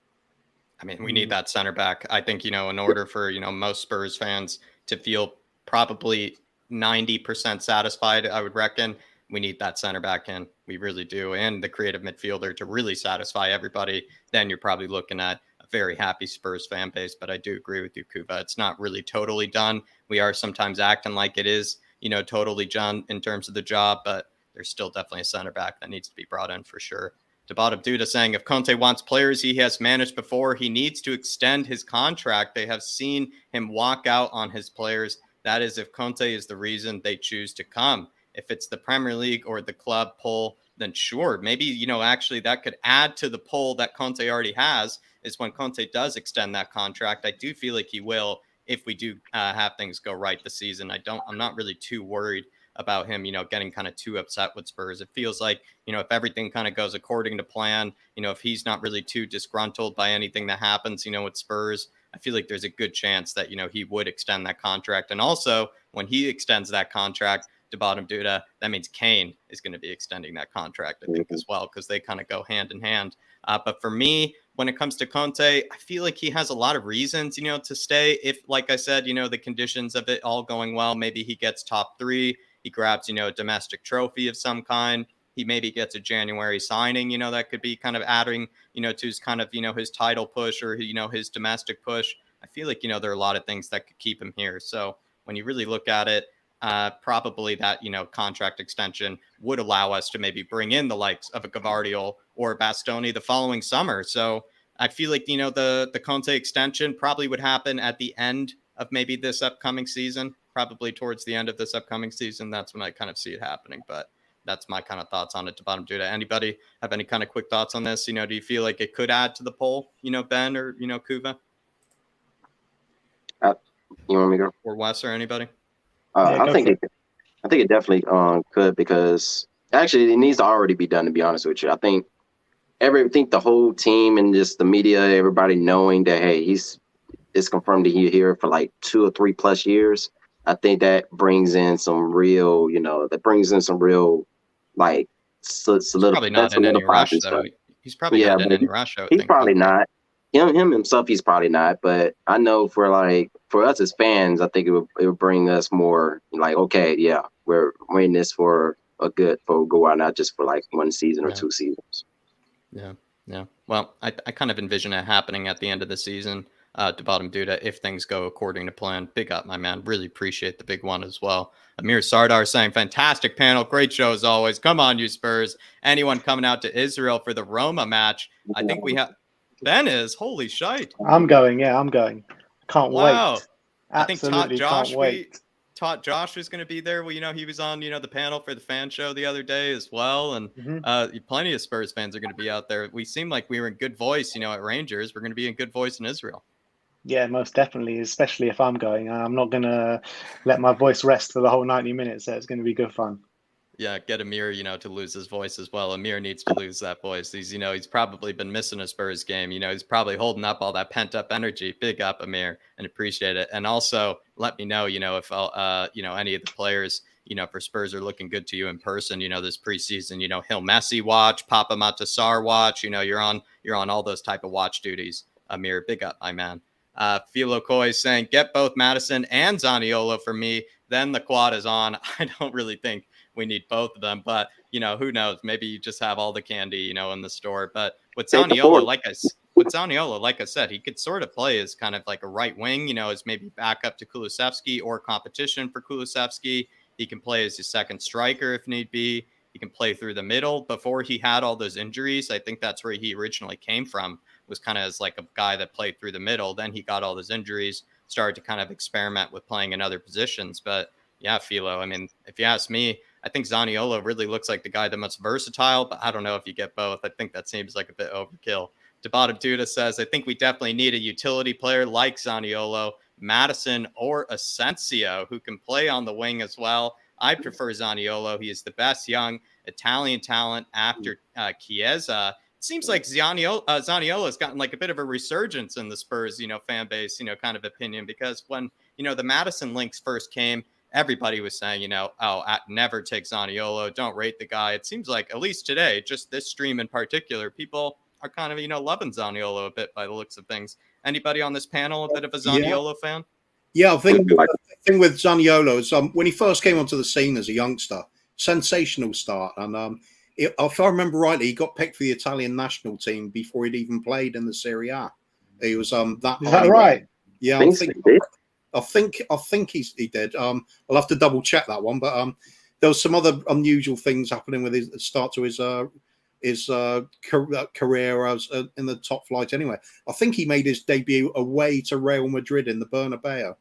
I mean, we need that center back. I think, in order for, most Spurs fans to feel probably 90% satisfied, I would reckon, we need that center back in. We really do. And the creative midfielder to really satisfy everybody. Then you're probably looking at a very happy Spurs fan base. But I do agree with you, Kuva. It's not really totally done. We are sometimes acting like it is, totally done in terms of the job. But there's still definitely a center back that needs to be brought in for sure. Tabata Duda saying, if Conte wants players he has managed before, he needs to extend his contract. They have seen him walk out on his players. That is, if Conte is the reason they choose to come. If it's the Premier League or the club pull, then sure, maybe, actually that could add to the pull that Conte already has, is when Conte does extend that contract. I do feel like he will, if we do have things go right this season. I'm not really too worried about him, getting kind of too upset with Spurs. It feels like, if everything kind of goes according to plan, if he's not really too disgruntled by anything that happens, with Spurs, I feel like there's a good chance that, he would extend that contract. And also when he extends that contract to bottom Duda, that means Kane is going to be extending that contract, I think, as well, because they kind of go hand in hand. But for me, when it comes to Conte, I feel like he has a lot of reasons, to stay. If, like I said, the conditions of it all going well, maybe he gets top 3. He grabs, a domestic trophy of some kind. he maybe gets a January signing, that could be kind of adding, to his kind of, his title push or, his domestic push. I feel like, there are a lot of things that could keep him here. So when you really look at it, probably that, contract extension would allow us to maybe bring in the likes of a Gavardiol or Bastoni the following summer. So I feel like, the Conte extension probably would happen at the end of maybe this upcoming season, probably towards the end of this upcoming season. That's when I kind of see it happening. But that's my kind of thoughts on it. To bottom Duda. Anybody have any kind of quick thoughts on this? Do you feel like it could add to the poll, Ben or, Kuva? You want me to go? Or Wes or anybody? I think it definitely could, because actually it needs to already be done, to be honest with you. I think the whole team and just the media, everybody knowing that, hey, it's confirmed that he's here for like 2 or 3 plus years. I think that brings in some real, like probably not in any rush though. He's probably not in any rush. He's probably not. Him himself, he's probably not. But I know for us as fans, I think it would bring us more like, okay, yeah, we're in this for a good while, not just for like 1 season or 2 seasons. Yeah. Well, I kind of envision it happening at the end of the season. To bottom Duda, if things go according to plan. Big up, my man. Really appreciate the big one as well. Amir Sardar saying, fantastic panel. Great show as always. Come on, you Spurs. Anyone coming out to Israel for the Roma match? I think we have. Ben is. Holy shite. I'm going. Yeah, I'm going. Can't wait. Absolutely can't wait. Josh was going to be there. Well, he was on, the panel for the fan show the other day as well. And plenty of Spurs fans are going to be out there. We seem like we were in good voice, at Rangers. We're going to be in good voice in Israel. Yeah, most definitely, especially if I'm going. I'm not going to let my voice rest for the whole 90 minutes. So it's going to be good fun. Yeah, get Amir, to lose his voice as well. Amir needs to lose that voice. He's probably been missing a Spurs game. He's probably holding up all that pent up energy. Big up, Amir, and appreciate it. And also let me know, if any of the players, for Spurs are looking good to you in person, this preseason, Hill Messi watch, Pape Matar Sarr watch, you're on all those type of watch duties. Amir, big up, my man. Philo Coy saying, get both Madison and Zaniolo for me. Then the quad is on. I don't really think we need both of them, but who knows? Maybe you just have all the candy, in the store. But with Zaniolo, like I said, he could sort of play as kind of like a right wing, as maybe backup to Kulusevski or competition for Kulusevski. He can play as his second striker if need be. He can play through the middle. Before he had all those injuries, I think that's where he originally came from, was kind of as like a guy that played through the middle. Then he got all those injuries, started to kind of experiment with playing in other positions. But yeah, Philo, I mean, if you ask me, I think Zaniolo really looks like the guy the most versatile, but I don't know if you get both. I think that seems like a bit overkill. Tabata Duda says, I think we definitely need a utility player like Zaniolo, Madison, or Asensio, who can play on the wing as well. I prefer Zaniolo. He is the best young Italian talent after Chiesa. Seems like Zaniolo has gotten like a bit of a resurgence in the Spurs, fan base, kind of opinion, because when, the Madison links first came, everybody was saying, never take Zaniolo, don't rate the guy. It seems like, at least today, just this stream in particular, people are kind of, loving Zaniolo a bit by the looks of things. Anybody on this panel a bit of a Zaniolo fan? Yeah, I think the thing with Zaniolo is when he first came onto the scene as a youngster, sensational start. And if I remember rightly, he got picked for the Italian national team before he'd even played in the Serie A. He was that. Is that right? Yeah, I think he did. I'll have to double check that one. But there was some other unusual things happening with his start to his career as in the top flight. Anyway, I think he made his debut away to Real Madrid in the Bernabeu,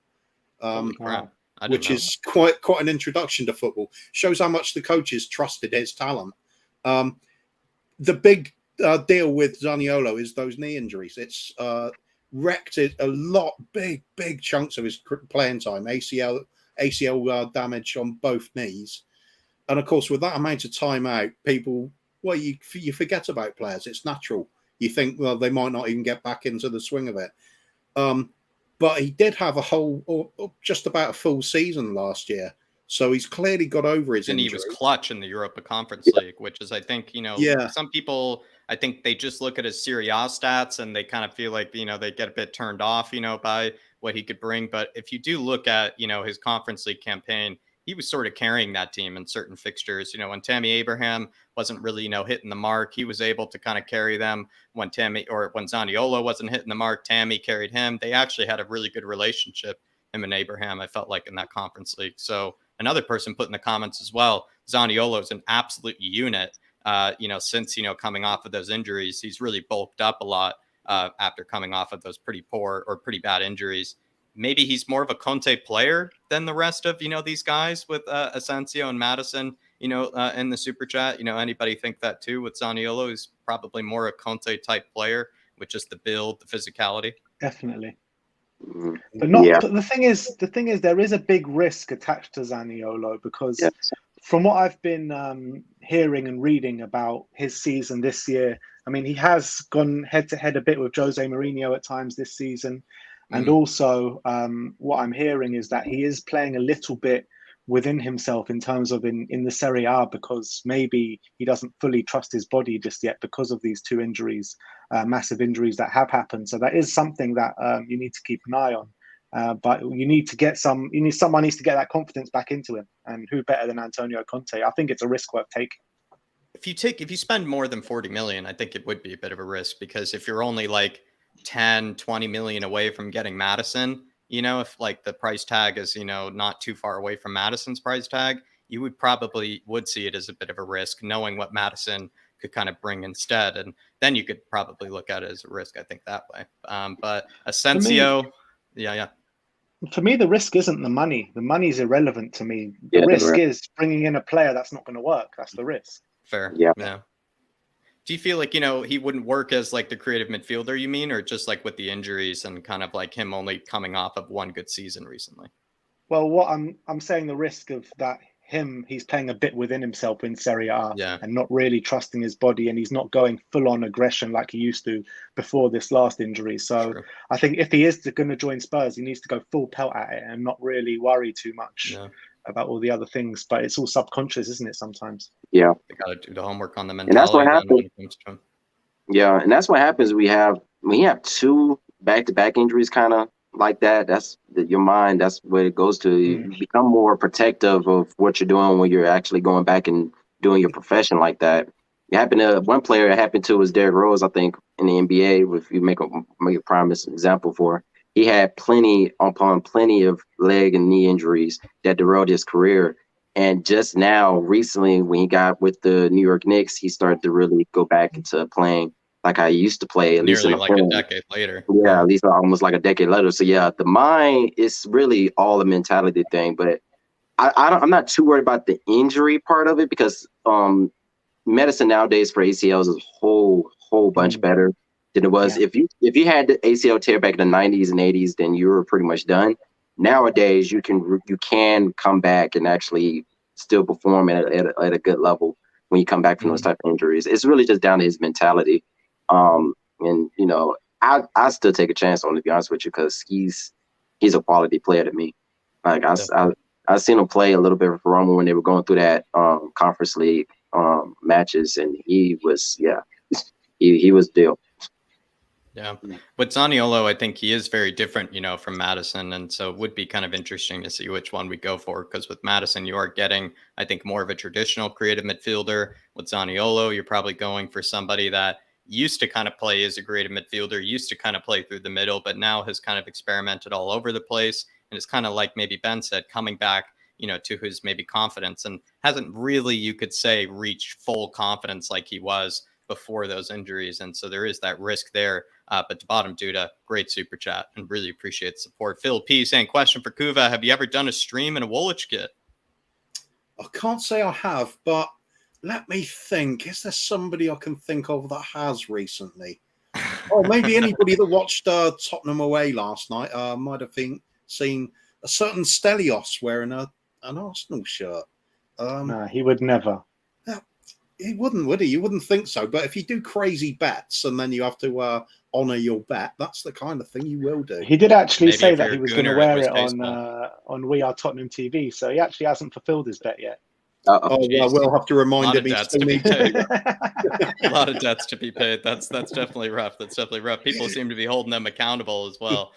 which is quite an introduction to football. Shows how much the coaches trusted his talent. The big deal with Zaniolo is those knee injuries. It's wrecked a lot, big chunks of his playing time. ACL damage on both knees, and of course, with that amount of time out, people, well, you forget about players. It's natural. You think, well, they might not even get back into the swing of it. But he did have just about a full season last year. So he's clearly got over his injury. And he was clutch in the Europa Conference League, which is, I think, some people, I think they just look at his Serie A stats and they kind of feel like, they get a bit turned off, by what he could bring. But if you do look at, his Conference League campaign, he was sort of carrying that team in certain fixtures. When Tammy Abraham wasn't really, hitting the mark, he was able to kind of carry them. When Zaniolo wasn't hitting the mark, Tammy carried him. They actually had a really good relationship, him and Abraham, I felt like, in that Conference League. So another person put in the comments as well, Zaniolo is an absolute unit. Since, coming off of those injuries, he's really bulked up a lot after coming off of those pretty poor or pretty bad injuries. Maybe he's more of a Conte player than the rest of, these guys with Asensio and Madison, in the super chat. Anybody think that too with Zaniolo? He's probably more a Conte type player with just the build, the physicality. Definitely. But not. Yeah. But the thing is, there is a big risk attached to Zaniolo because from what I've been hearing and reading about his season this year, I mean, he has gone head to head a bit with Jose Mourinho at times this season. And also what I'm hearing is that he is playing a little bit within himself in terms of in the Serie A, because maybe he doesn't fully trust his body just yet because of these two injuries, massive injuries that have happened. So that is something that you need to keep an eye on. But someone needs to get that confidence back into him. And who better than Antonio Conte? I think it's a risk worth taking. If you spend more than 40 million, I think it would be a bit of a risk, because if you're only like 10, 20 million away from getting Madison, if like the price tag is, not too far away from Madison's price tag, you would see it as a bit of a risk, knowing what Madison could kind of bring instead. And then you could probably look at it as a risk, I think, that way. But Asensio, For me, the risk isn't the money. The money's irrelevant to me. The risk is bringing in a player that's not going to work. That's the risk. Fair. Yeah. Do you feel like, he wouldn't work as like the creative midfielder, you mean, or just like with the injuries and kind of like him only coming off of one good season recently? Well, what I'm saying, the risk of that, he's playing a bit within himself in Serie A and not really trusting his body, and he's not going full on aggression like he used to before this last injury. So I think if he is going to join Spurs, he needs to go full pelt at it and not really worry too much about all the other things. But it's all subconscious, isn't it, sometimes? Yeah. They got to do the homework on the mentality. And that's what happens. Yeah, and that's what happens. We have two back-to-back injuries kind of like that. That's your mind. That's where it goes to. You become more protective of what you're doing when you're actually going back and doing your profession like that. It happened to one player. It happened to was Derrick Rose, I think, in the NBA. If you make a prime example for, he had plenty of leg and knee injuries that derailed his career. And just now, recently, when he got with the New York Knicks, he started to really go back into playing like I used to play, at least in like a decade later. Yeah, at least almost like a decade later. So yeah, the mind is really all a mentality thing. But I'm not too worried about the injury part of it, because medicine nowadays for ACLs is a whole bunch better than it was. If you had the ACL tear back in the 90s and 80s, then you were pretty much done. Nowadays, you can come back and actually still perform at a good level when you come back from those type of injuries. It's really just down to his mentality. And I still take a chance on it, to be honest with you, because he's a quality player to me. Like I seen him play a little bit for Roma when they were going through that Conference League matches, and he was he was deal. Yeah. With Zaniolo, I think he is very different, from Madison. And so it would be kind of interesting to see which one we go for, because with Madison, you are getting, I think, more of a traditional creative midfielder. With Zaniolo, you're probably going for somebody that used to kind of play as a creative midfielder, used to kind of play through the middle, but now has kind of experimented all over the place. And it's kind of like maybe Ben said, coming back, to his maybe confidence, and hasn't really, you could say, reached full confidence like he was before those injuries. And so there is that risk there. But to bottom, Duda, great super chat and really appreciate the support. Phil P saying, question for Kuva, have you ever done a stream in a Woolwich kit? I can't say I have, but let me think. Is there somebody I can think of that has recently? Oh, maybe anybody that watched Tottenham away last night might have seen a certain Stelios wearing an Arsenal shirt. No, he would never. He wouldn't, would he? You wouldn't think so. But if you do crazy bets and then you have to honour your bet, that's the kind of thing you will do. He did actually say that he was going to wear it on We Are Tottenham TV, so he actually hasn't fulfilled his bet yet. Oh, well, we'll have to remind him. Debts to be paid. A lot of debts to be paid. That's definitely rough. That's definitely rough. People seem to be holding them accountable as well.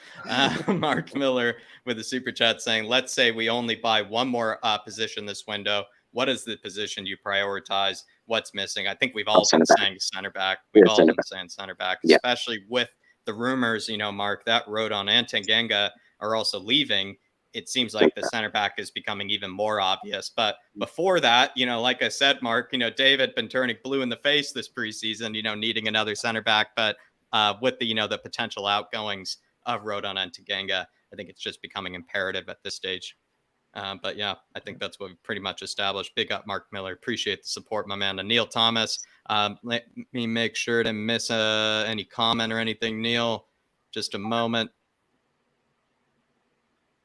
Mark Miller with a super chat saying, let's say we only buy one more position this window. What is the position you prioritize? What's missing? I think we've all been saying center back. We've all been saying center back, especially with the rumors, Mark, that Rodon and Tanganga are also leaving. It seems like the center back is becoming even more obvious. But before that, like I said, Mark, Dave had been turning blue in the face this preseason, needing another center back. But with the potential outgoings of Rodon and Tanganga, I think it's just becoming imperative at this stage. But yeah, I think that's what we pretty much established. Big up, Mark Miller. Appreciate the support, my man. And Neil Thomas, let me make sure to miss any comment or anything. Neil, just a moment.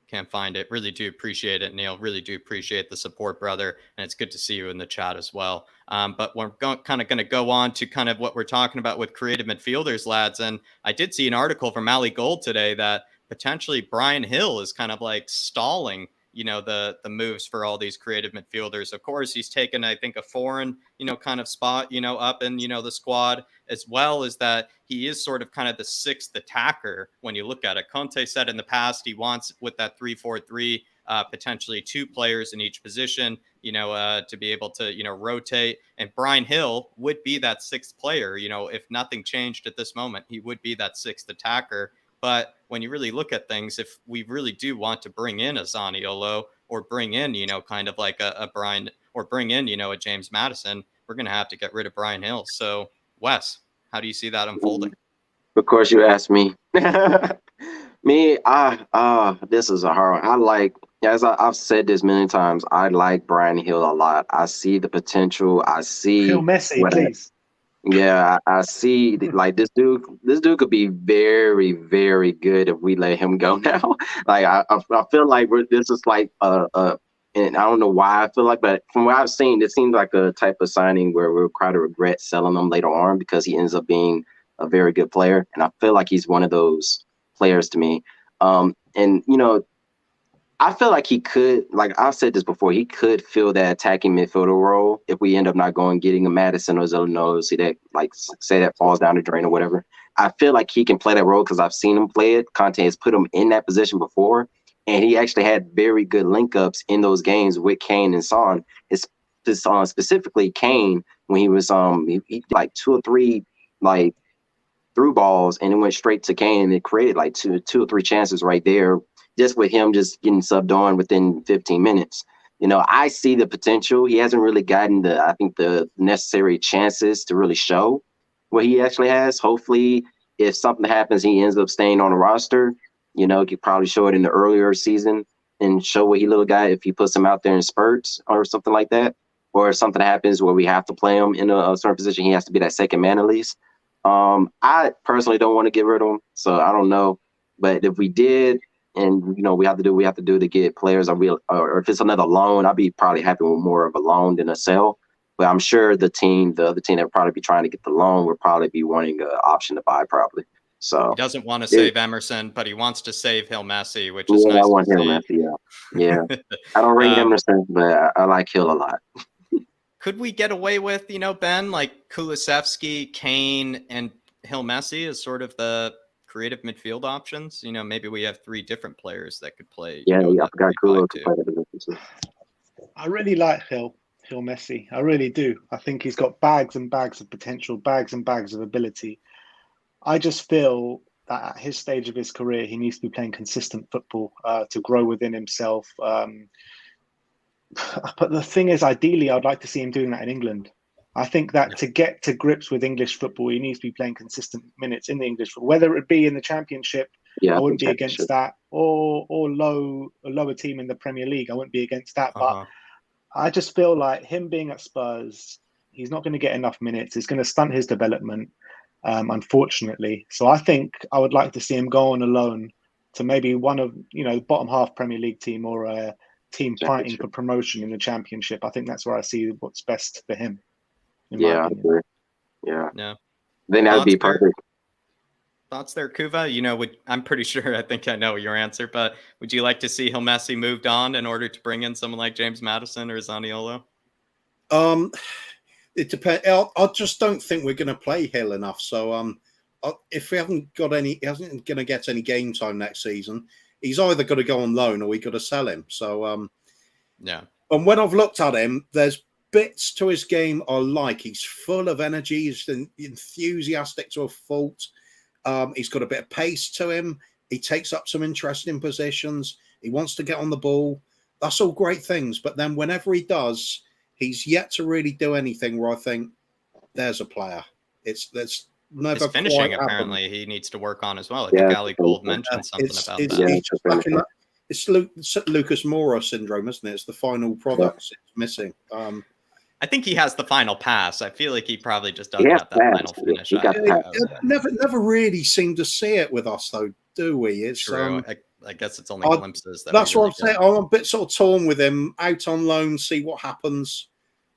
Can't find it. Really do appreciate it, Neil. Really do appreciate the support, brother. And it's good to see you in the chat as well. But we're kind of going to go on to kind of what we're talking about with creative midfielders, lads. And I did see an article from Ali Gold today that potentially Bryan Gil is kind of like stalling the moves for all these creative midfielders. Of course, he's taken, I think, a foreign, kind of spot, up in, the squad, as well as that he is sort of kind of the sixth attacker when you look at it. Conte said in the past he wants, with that 3-4-3, potentially two players in each position, to be able to, rotate. And Bryan Gil would be that sixth player, if nothing changed at this moment, he would be that sixth attacker. But when you really look at things, if we really do want to bring in a Zaniolo or bring in, kind of like a Brian, or bring in, a James Maddison, we're going to have to get rid of Bryan Gil. So, Wes, how do you see that unfolding? Of course, you asked me. Me, this is a hard one. I like, as I've said this many times, I like Bryan Gil a lot. I see the potential. I see. Feel messy, please. Yeah, I see. Like this dude could be very, very good if we let him go now. Like I feel like this is like and I don't know why I feel like, but from what I've seen, it seems like a type of signing where we'll kind of regret selling him later on because he ends up being a very good player, and I feel like he's one of those players to me. And I feel like he could, like I've said this before, he could fill that attacking midfielder role if we end up not getting a Maddison or Zaniolo, say that falls down the drain or whatever. I feel like he can play that role because I've seen him play it. Conte has put him in that position before, and he actually had very good link-ups in those games with Kane and Son. Specifically Kane, when he was he like 2 or 3 like through balls, and it went straight to Kane, and it created like two or three chances right there, just with him just getting subbed on within 15 minutes. I see the potential. He hasn't really gotten the necessary chances to really show what he actually has. Hopefully, if something happens, he ends up staying on the roster. He could probably show it in the earlier season and show what he little guy if he puts him out there in spurts or something like that. Or if something happens where we have to play him in a certain position, he has to be that second man at least. I personally don't want to get rid of him, so I don't know. But if we did, and we have to do what we have to do to get players, or if it's another loan, I'd be probably happy with more of a loan than a sell. But I'm sure the other team that would probably be trying to get the loan would probably be wanting an option to buy probably. So he doesn't want to save Emerson, but he wants to save Gil Messi, which is nice. I want Gil Messi, yeah. I don't rate Emerson, but I like Gil a lot. Could we get away with, Ben, like Kulusevski, Kane, and Gil Messi as sort of the creative midfield options? Maybe we have 3 different players that could play. Yeah, I forgot Kulu could play the. I really like Gil Messi. I really do. I think he's got bags and bags of potential, bags and bags of ability. I just feel that at his stage of his career, he needs to be playing consistent football to grow within himself. But the thing is, ideally, I'd like to see him doing that in England. I think that to get to grips with English football, he needs to be playing consistent minutes in the English football, whether it be in the Championship. I wouldn't be against that, or a lower team in the Premier League. I wouldn't be against that. But I just feel like him being at Spurs, he's not going to get enough minutes. It's going to stunt his development, unfortunately. So I think I would like to see him go on a loan to maybe one of bottom half Premier League team or a team fighting for promotion in the Championship. I think that's where I see what's best for him. Yeah. Yeah. Then that would be perfect. Thoughts there, Kuva? I'm pretty sure I think I know your answer, but would you like to see Gil Messi moved on in order to bring in someone like James Maddison or Zaniolo? It depends. I just don't think we're going to play Hill enough. So if we haven't got any, he hasn't going to get any game time next season. He's either got to go on loan or we got to sell him. So yeah. And when I've looked at him, there's bits to his game I like. He's full of energy. He's enthusiastic to a fault. He's got a bit of pace to him. He takes up some interesting positions. He wants to get on the ball. That's all great things. But then whenever he does, he's yet to really do anything where I think there's a player. That's never his finishing, quite apparently, happened. he needs to work on as well. I think Ali Gold mentioned something about that. It's Lucas Moura syndrome, isn't it? It's the final product it's missing. I think he has the final pass. I feel like he probably just doesn't have that final finish. Never really seem to see it with us, though, do we? It's true. I guess it's only glimpses. That's what I'm saying. I'm a bit sort of torn with him. Out on loan, see what happens.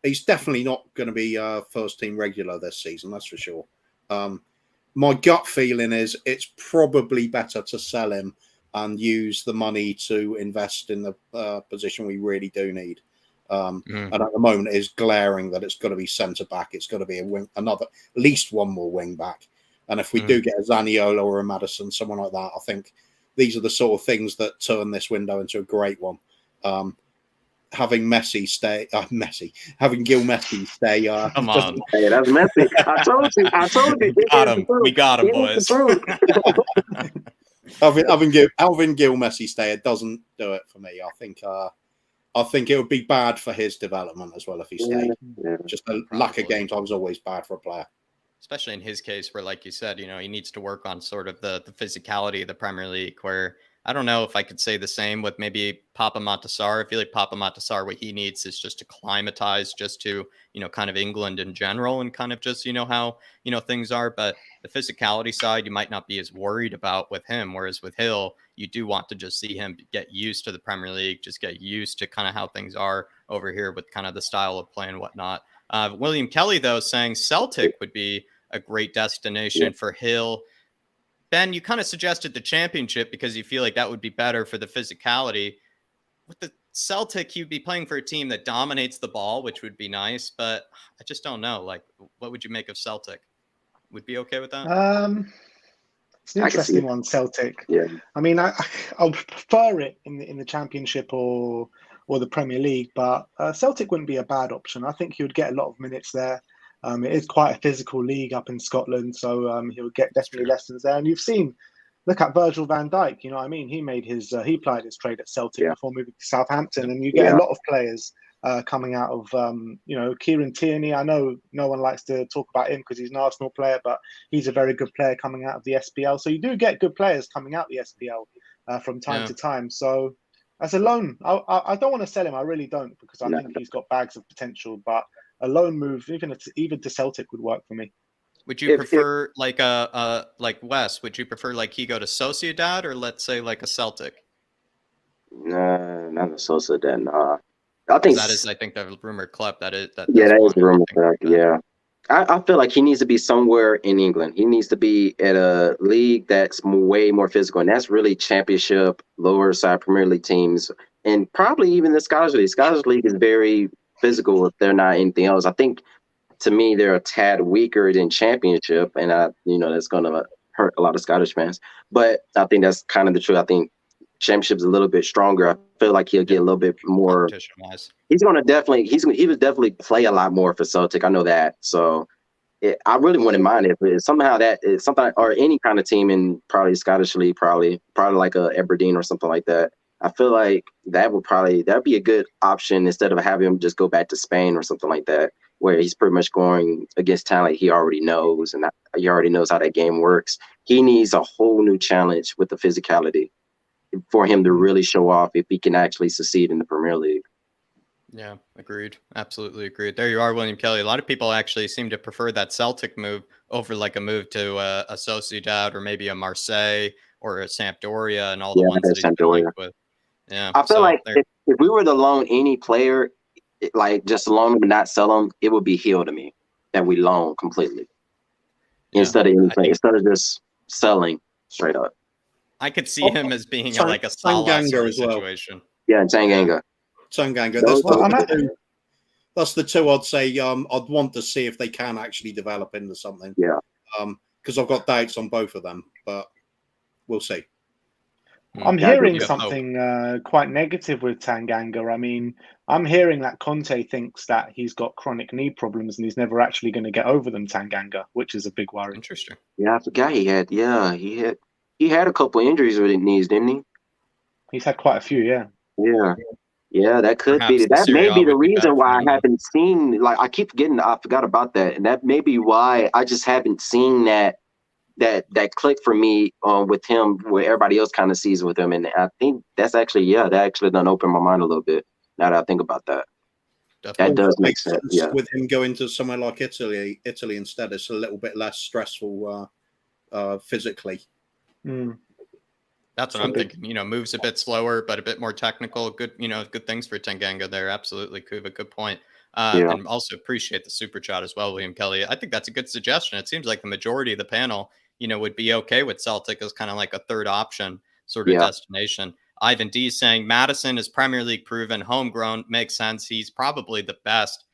He's definitely not going to be first team regular this season, that's for sure. My gut feeling is it's probably better to sell him and use the money to invest in the position we really do need. And at the moment, it is glaring that it's got to be centre back. It's got to be at least one more wing back. And if we do get a Zaniolo or a Maddison, someone like that, I think these are the sort of things that turn this window into a great one. Having Messi stay, having Gil Messi stay. Come on, hey, that's Messi. I told you. We got him, boys. Having Gil Messi stay, it doesn't do it for me. I think it would be bad for his development as well if he stayed. Yeah. Just a lack of game time is always bad for a player. Especially in his case where, like you said, he needs to work on sort of the physicality of the Premier League, where I don't know if I could say the same with maybe Pape Matar Sarr. I feel like Pape Matar Sarr, what he needs is just to acclimatize just to, kind of England in general and kind of just, how, things are. But the physicality side, you might not be as worried about with him. Whereas with Hill, you do want to just see him get used to the Premier League, just get used to kind of how things are over here with kind of the style of play and whatnot. William Kelly, though, saying Celtic would be a great destination for Hill. Ben, you kind of suggested the Championship because you feel like that would be better for the physicality. With the Celtic, he'd be playing for a team that dominates the ball, which would be nice, but I just don't know. Like, what would you make of Celtic? Would be okay with that? It's an interesting one, Celtic. Yeah. I mean, I'll prefer it in the Championship or the Premier League, but Celtic wouldn't be a bad option. I think he would get a lot of minutes there. It is quite a physical league up in Scotland, so he'll get definitely lessons there. And you've seen, look at Virgil van Dijk. You know what I mean? He made he applied his trade at Celtic before moving to Southampton, and you get a lot of players coming out of Kieran Tierney. I know no one likes to talk about him because he's an Arsenal player, but he's a very good player coming out of the SPL. So you do get good players coming out the SPL from time to time. So as a loan, I don't want to sell him. I really don't, because I think he's got bags of potential, but a loan move, even to Celtic, would work for me. Would you prefer like Wes? Would you prefer like he go to Sociedad or let's say like a Celtic? No, not a Sociedad. Nah. I think that is, I think, the rumored club. That is the rumored club. Yeah, I feel like he needs to be somewhere in England. He needs to be at a league that's way more physical, and that's really Championship, lower side Premier League teams, and probably even the Scottish League. Scottish League is very physical if they're not anything else. I think, to me, they're a tad weaker than Championship, and that's going to hurt a lot of Scottish fans. But I think that's kind of the truth. I think Championship's a little bit stronger. I feel like he'll get a little bit more. He's going to definitely. He would definitely play a lot more for Celtic. I know that. So I really wouldn't mind if somehow that is something, or any kind of team in probably Scottish League, probably like a Aberdeen or something like that. I feel like that'd be a good option instead of having him just go back to Spain or something like that, where he's pretty much going against talent he already knows, and he already knows how that game works. He needs a whole new challenge with the physicality for him to really show off if he can actually succeed in the Premier League. Yeah, agreed. Absolutely agreed. There you are, William Kelly. A lot of people actually seem to prefer that Celtic move over like a move to a Sociedad or maybe a Marseille or a Sampdoria and all the ones that he's been linked with. Yeah, I feel like if we were to loan any player, like just loan them and not sell them, it would be Hill to me, that we loan completely instead of just selling straight up. I could see him as being like a Salah sort of situation. Yeah, and Tanganga. Tanganga. that's the two I'd say. I'd want to see if they can actually develop into something. Yeah. Because I've got doubts on both of them, but we'll see. I'm Yeah, hearing yeah. something quite negative with Tanganga. I mean, I'm hearing that Conte thinks that he's got chronic knee problems and he's never actually going to get over them, Tanganga, which is a big worry. Interesting. Yeah, I forgot he had. Yeah, he had a couple injuries with his knees, didn't he? He's had quite a few, yeah. Yeah. Yeah, that could Perhaps be. the That may Serie A be the would be better reason for why I him, though. haven't seen. Like, I keep forgetting. I forgot about that, and that may be why I just haven't seen that click for me with him, where everybody else kind of sees with him. And I think that's actually, that actually done open my mind a little bit now that I think about that. Definitely. That does make Makes sense. Yeah. with him going to somewhere like Italy instead. It's a little bit less stressful physically. Mm. That's what I'm thinking. You know, moves a bit slower, but a bit more technical. Good, you know, good things for Tanganga there. Absolutely, Kuva. Good point. And also appreciate the super chat as well, William Kelly. I think that's a good suggestion. It seems like the majority of the panel, you know, would be okay with Celtic as kind of like a third option sort of destination. Ivan D saying Madison is Premier League proven, homegrown. Makes sense. He's probably the best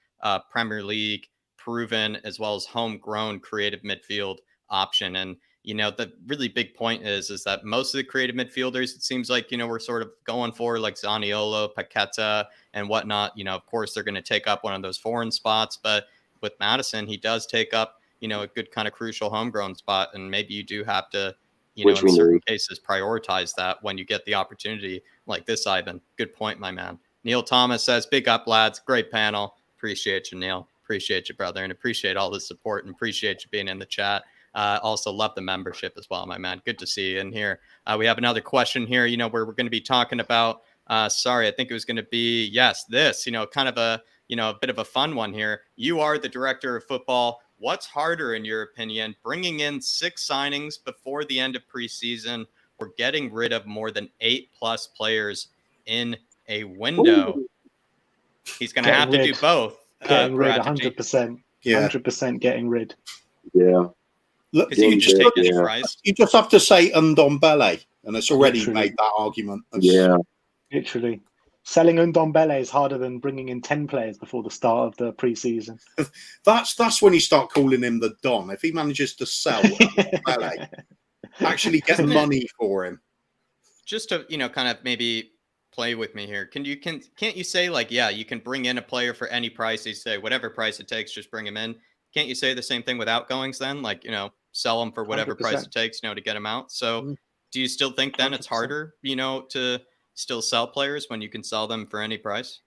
Premier League proven as well as homegrown creative midfield option. And you know, the really big point is that most of the creative midfielders, it seems like, you know, we're sort of going for like Zaniolo, Paqueta and whatnot. You know, of course, they're going to take up one of those foreign spots. But with Madison, he does take up, you know, a good kind of crucial homegrown spot. And maybe you do have to, you know, in certain cases, prioritize that when you get the opportunity like this, Ivan. Good point, my man. Neil Thomas says, big up, lads. Great panel. Appreciate you, Neil. Appreciate you, brother. And appreciate all the support and appreciate you being in the chat. Also love the membership as well, my man. Good to see you in here. We have another question here, you know, where we're going to be talking about, I think it was going to be, yes, this, you know, kind of a, you know, a bit of a fun one here. You are the director of football. What's harder, in your opinion, bringing in 6 signings before the end of preseason or getting rid of more than 8+ players in a window? Ooh. He's going to have to do both. Getting rid, 100%. Yeah. 100% getting rid. Yeah. Look, you can just take any price. You just have to say Ndombele, and it's already made that argument. Literally. Selling Ndombele is harder than bringing in 10 players before the start of the preseason. That's when you start calling him the Don. If he manages to sell Ndombele, actually get money for him. Just to, you know, kind of maybe play with me here. Can't you say like, yeah, you can bring in a player for any price? You say whatever price it takes, just bring him in. Can't you say the same thing with outgoings then? Like, you know, sell them for whatever 100%. Price it takes, you know, to get them out. So do you still think then 100%. It's harder, you know, to still sell players when you can sell them for any price?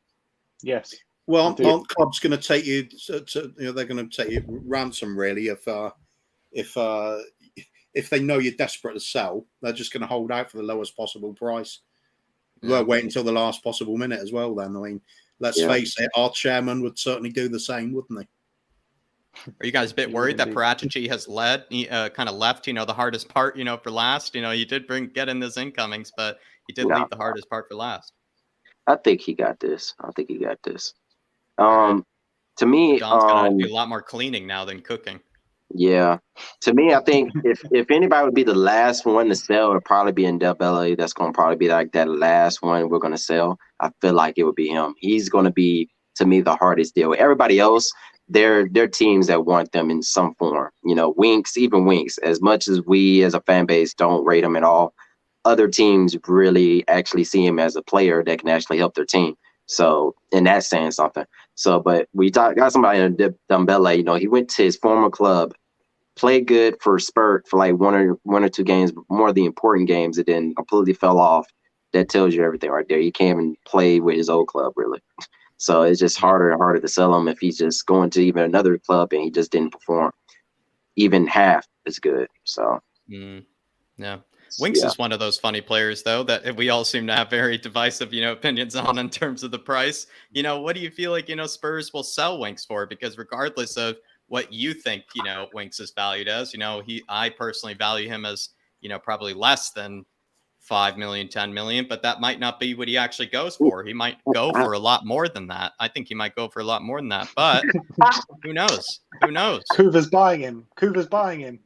Yes. Well, aren't clubs going to take you to you know, they're going to take you ransom really if they know you're desperate to sell, they're just going to hold out for the lowest possible price. They'll wait until the last possible minute as well then. I mean, let's face it, our chairman would certainly do the same, wouldn't he? Are you guys a bit worried that Paratici has kind of left, you know, the hardest part, you know, for last? You know, you did get in those incomings, but he did leave the hardest part for last. I think he got this. To me, Don's gonna do a lot more cleaning now than cooking. Yeah. To me, I think if anybody would be the last one to sell, it would probably be Ndombele. That's going to probably be like that last one we're going to sell. I feel like it would be him. He's going to be, to me, the hardest deal. Everybody else, they're teams that want them in some form. You know, Winks, as much as we as a fan base don't rate him at all, other teams really actually see him as a player that can actually help their team. So, and that's saying something. So, but we got somebody in Ndombele, you know, he went to his former club, played good for Spurs for like one or two games, but more of the important games, and then completely fell off. That tells you everything right there. You can't even play with his old club, really. So it's just harder and harder to sell him if he's just going to even another club and he just didn't perform even half as good. So, yeah. Winks is one of those funny players, though, that we all seem to have very divisive, you know, opinions on in terms of the price. You know, what do you feel like, you know, Spurs will sell Winks for? Because regardless of what you think, you know, Winks is valued as, you know, I personally value him as, you know, probably less than 5 million, 10 million, but that might not be what he actually goes for. He might go for a lot more than that. I think he might go for a lot more than that, but who knows? Kuva's buying him.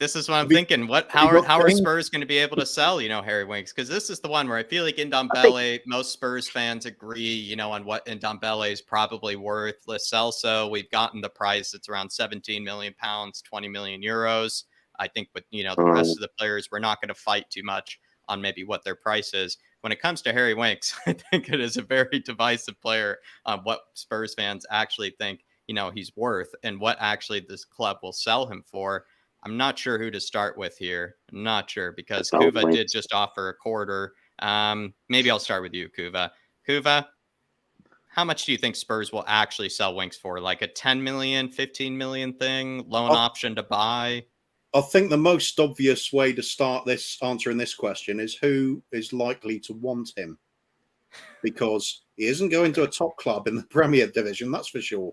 This is what I'm thinking. How are Spurs going to be able to sell, Harry Winks? Because this is the one where I feel like Ndombele, most Spurs fans agree, on what Ndombele is probably worth. Lo Celso, we've gotten the price. It's around 17 million pounds, 20 million euros. I think with, the rest of the players, we're not going to fight too much on maybe what their price is. When it comes to Harry Winks, I think it is a very divisive player on what Spurs fans actually think, he's worth and what actually this club will sell him for. I'm not sure who to start with here. I'm not sure because Kuva did just offer a quarter. Maybe I'll start with you, Kuva. Kuva, how much do you think Spurs will actually sell Winks for? Like a 10 million, 15 million thing, loan option to buy? I think the most obvious way to start answering this question is who is likely to want him, because he isn't going to a top club in the Premier Division, that's for sure.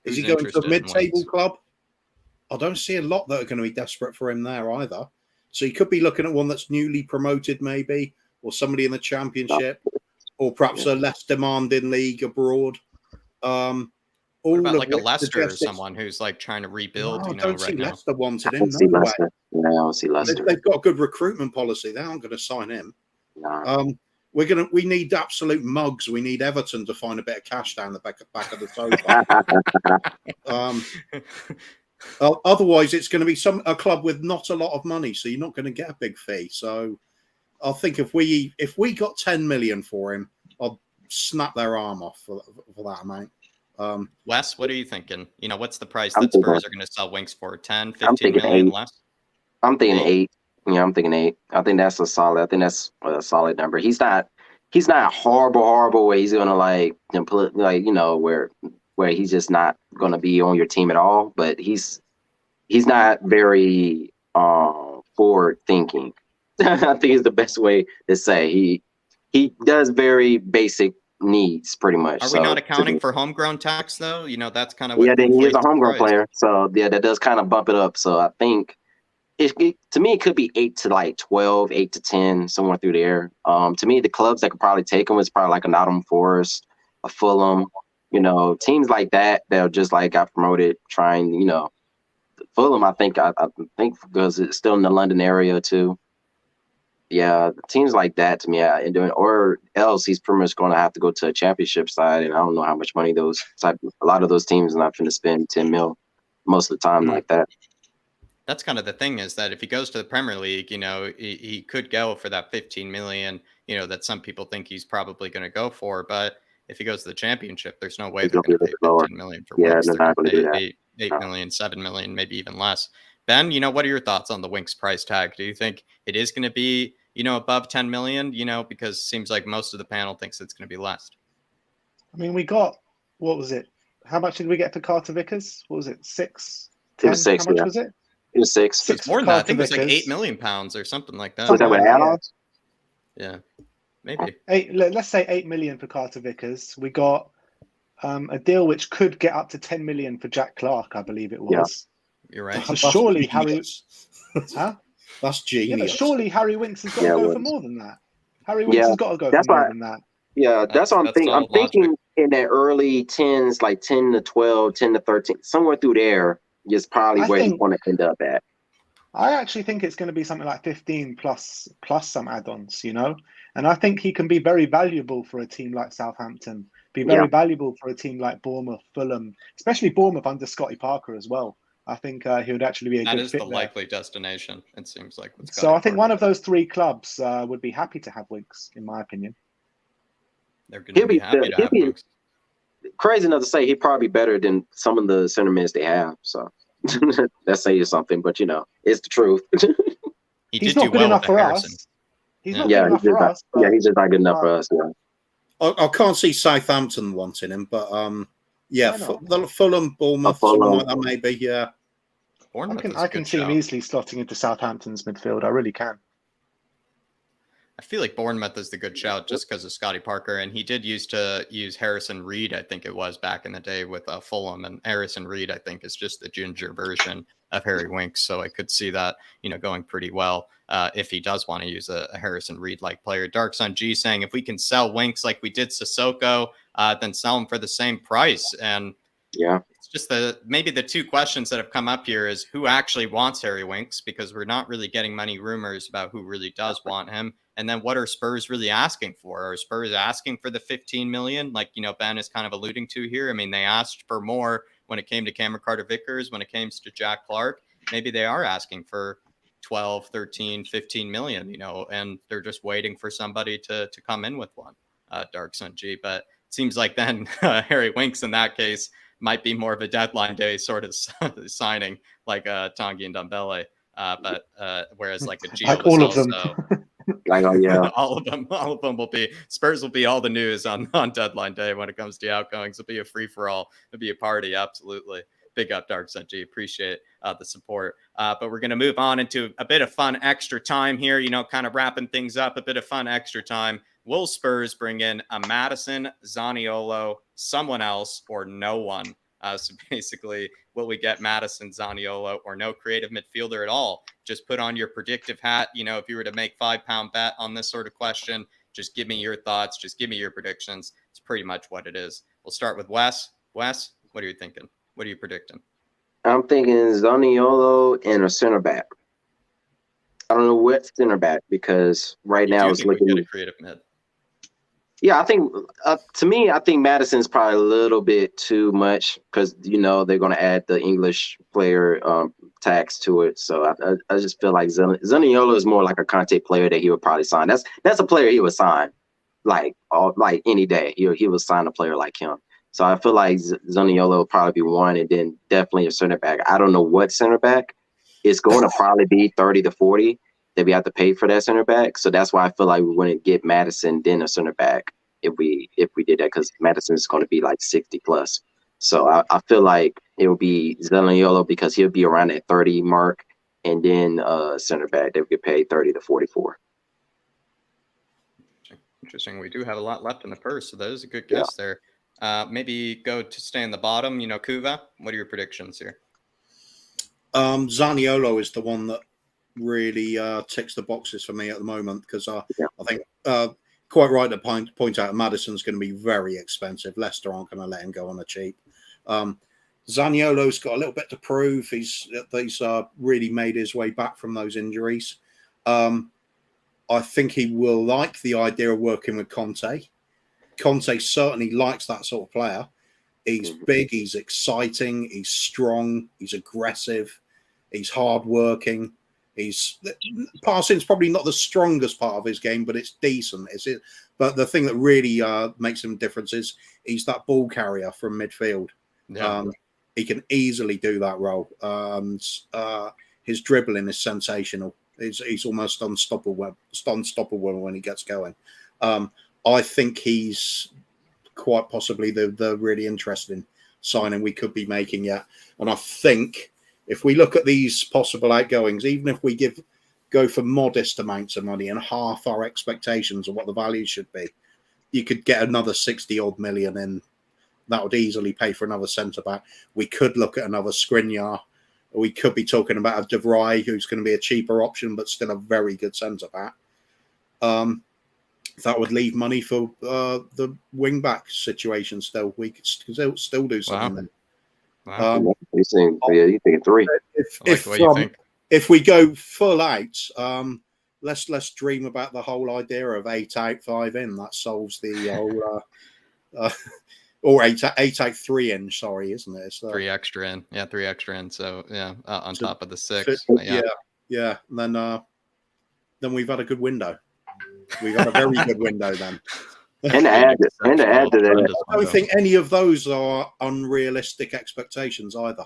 Is he going to a mid-table club? I don't see a lot that are going to be desperate for him there either. So he could be looking at one that's newly promoted, maybe, or somebody in the Championship, or perhaps a less demanding league abroad. What about like a Leicester or someone who's like trying to rebuild? No, I don't see Leicester wanted him. I don't see Leicester. They've got a good recruitment policy. They aren't going to sign him. No. We need absolute mugs. We need Everton to find a bit of cash down the back of the sofa. Otherwise, it's going to be a club with not a lot of money, so you're not going to get a big fee. So I think if we got 10 million for him, I'd snap their arm off for that amount. Wes, what are you thinking? What's the price that Spurs are going to sell Winks for? 10, 15 million less? I'm thinking 8. Yeah, I'm thinking 8. I think that's a solid number. He's not horrible where he's gonna where he's just not gonna be on your team at all. But he's not very forward thinking. I think is the best way to say. He does very basic needs pretty much. Are we not accounting for homegrown tax though? That's kind of what then he is a homegrown player. So yeah, that does kind of bump it up. So I think to me, it could be 8 to like 12, 8 to 10, somewhere through there. To me, the clubs that could probably take him is probably like a Nottingham Forest, a Fulham, teams like that just like got promoted. Trying, Fulham, I think because it's still in the London area too. Yeah, teams like that to me, or else he's pretty much going to have to go to a championship side, and I don't know how much money a lot of those teams are not going to spend 10 mil most of the time like that. That's kind of the thing is that if he goes to the Premier League, he could go for that 15 million, that some people think he's probably going to go for. But if he goes to the Championship, there's no way they're going to pay 15 million for Winks. They're going to pay 8 million, 7 million, maybe even less. Ben, what are your thoughts on the Winks price tag? Do you think it is going to be, above 10 million, because it seems like most of the panel thinks it's going to be less? I mean, we got, what was it? How much did we get for Carter Vickers? What was it? 6? 10? It was 6. How much was it? It was 6. It's more than that. I think it was like 8 million pounds or something like that. Was that with add-ons? Yeah, maybe. Let's say 8 million for Carter Vickers. We got a deal which could get up to 10 million for Jack Clark, I believe it was. Yeah. You're right. So surely Harry, That's genius. Yeah, but surely Harry Winks has got to go for more than that. Harry Winks has got to go for more than that. Yeah, that's what I'm thinking. I'm thinking in that early 10s, like 10 to 12, 10 to 13, somewhere through there is probably where you want to end up at. I actually think it's going to be something like 15 plus some add-ons, and I think he can be very valuable for a team like Southampton, be very valuable for a team like Bournemouth, Fulham, especially Bournemouth under Scotty Parker as well. I think he would actually be a good fit. That is the likely destination, it seems like. So I think one of those 3 clubs would be happy to have Winks, in my opinion. They're going to be happy to have Winks. Crazy enough to say he'd probably be better than some of the center mids they have. So that says something, but it's the truth. He's not good enough for us. He's not good enough for us. Yeah, he's just not good enough for us. Yeah. I can't see Southampton wanting him, but Fulham, Bournemouth, something like that maybe. Yeah, I can see him easily slotting into Southampton's midfield. I really can. I feel like Bournemouth is the good shout just because of Scotty Parker, and he did used to use Harrison Reed, I think it was back in the day with Fulham, and Harrison Reed, I think, is just the ginger version of Harry Winks, so I could see that, going pretty well if he does want to use a Harrison Reed-like player. Dark Sun G saying, if we can sell Winks like we did Sissoko, then sell him for the same price, and just maybe the two questions that have come up here is who actually wants Harry Winks, because we're not really getting many rumors about who really does want him. And then what are Spurs really asking for? Are Spurs asking for the 15 million? Like, Ben is kind of alluding to here. I mean, they asked for more when it came to Cameron Carter-Vickers, when it came to Jack Clark. Maybe they are asking for 12, 13, 15 million, and they're just waiting for somebody to come in with one, Dark Sun G. But it seems like then Harry Winks in that case might be more of a deadline day sort of signing, like Tanguy and Ndombele. But whereas like a Gio like all of them. Like, oh yeah, all of them will be Spurs will be all the news on deadline day when it comes to outgoings. It'll be a free for all. It'll be a party. Absolutely. Big up, Dark Sun G. Appreciate the support. But we're going to move on into a bit of fun extra time here, kind of wrapping things up, a bit of fun extra time. Will Spurs bring in a Maddison, Zaniolo, someone else, or no one? So basically, will we get Maddison, Zaniolo, or no creative midfielder at all? Just put on your predictive hat. If you were to make £5 bet on this sort of question, just give me your thoughts. Just give me your predictions. It's pretty much what it is. We'll start with Wes. Wes, what are you thinking? What are you predicting? I'm thinking Zaniolo and a center back. I don't know what center back, because right now it's looking we get a creative mid. Yeah, I think to me, I think Madison's probably a little bit too much, because they're going to add the English player tax to it. So I just feel like Zaniolo is more like a Conte player that he would probably sign. That's a player he would sign like any day. He would sign a player like him. So I feel like Zaniolo will probably be one, and then definitely a center back. I don't know what center back. It's going to probably be 30 to 40 that we have to pay for that center back. So that's why I feel like we wouldn't get Maddison then a center back if we did that, because Maddison is going to be like 60 plus. So I feel like it will be Zaniolo, because he'll be around that 30 mark, and then center back they would get paid 30 to 44. Interesting. We do have a lot left in the purse, so that is a good guess there. Maybe go to stay in the bottom. Kuva, what are your predictions here? Zaniolo is the one that really ticks the boxes for me at the moment, because I think quite right to point out Maddison's going to be very expensive. Leicester aren't going to let him go on the cheap. Zaniolo's got a little bit to prove. He's really made his way back from those injuries. I think he will like the idea of working with Conte. Conte certainly likes that sort of player. He's big, he's exciting, he's strong, he's aggressive, he's hardworking. Passing's probably not the strongest part of his game, but it's decent, is it? But the thing that really makes him a difference is he's that ball carrier from midfield. Yeah. He can easily do that role. His dribbling is sensational. He's almost unstoppable when he gets going. I think he's quite possibly the really interesting signing we could be making yet. And I think if we look at these possible outgoings, even if we go for modest amounts of money and half our expectations of what the value should be, you could get another 60 odd million in. That would easily pay for another centre back. We could look at another Skriniar. We could be talking about a De Vrij, who's going to be a cheaper option, but still a very good centre back. That would leave money for the wing back situation. Still, we could still do something. Wow. You think three? If we go full out, let's dream about the whole idea of 8 out, 5 in. That solves the whole. Or 8 out, 3 in. Sorry, isn't it? So, 3 extra in. Yeah, 3 extra in. So yeah, on top of the 6. Yeah. And then we've had a good window. We got a very good window then. And to add to that, I don't think any of those are unrealistic expectations either.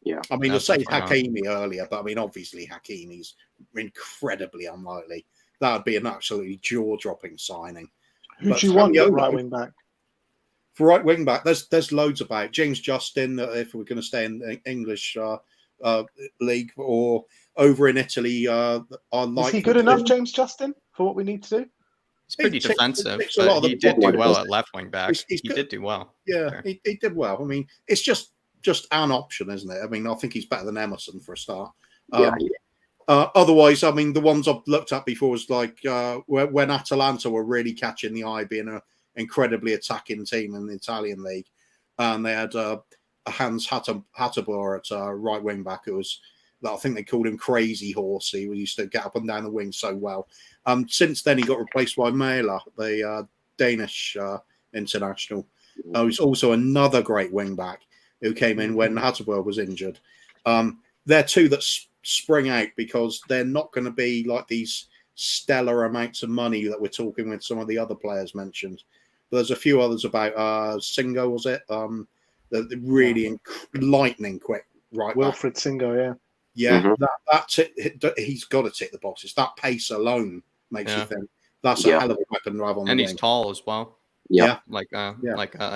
Yeah. I mean, I say Hakimi earlier, but I mean, obviously Hakimi's incredibly unlikely. That would be an absolutely jaw-dropping signing. Who do you want at right wing back? For right wing back, there's loads about. James Justin, if we're going to stay in the English league, or over in Italy. Is he good enough, James Justin, for what we need to do? He's pretty defensive, but he did do well at left wing back. He did do well. Yeah, he did well. I mean, it's just an option, isn't it? I mean, I think he's better than Emerson for a start. Otherwise, I mean, the ones I've looked at before was like when Atalanta were really catching the eye, being an incredibly attacking team in the Italian league, and they had Hans Hatterboer at right wing back. It was, I think they called him Crazy Horse. He used to get up and down the wing so well. Since then, he got replaced by Mæhle, the Danish international. Who's also another great wing back who came in when Hatterboer was injured. They're two that spring out because they're not going to be like these stellar amounts of money that we're talking with some of the other players mentioned. But there's a few others about Singo, was it? The really lightning quick right Wilfred back. Singo, Yeah, that's it. He's got to tick the boxes. That pace alone makes you think that's a hell of a weapon to have on the wing. And he's tall as well. Yeah. I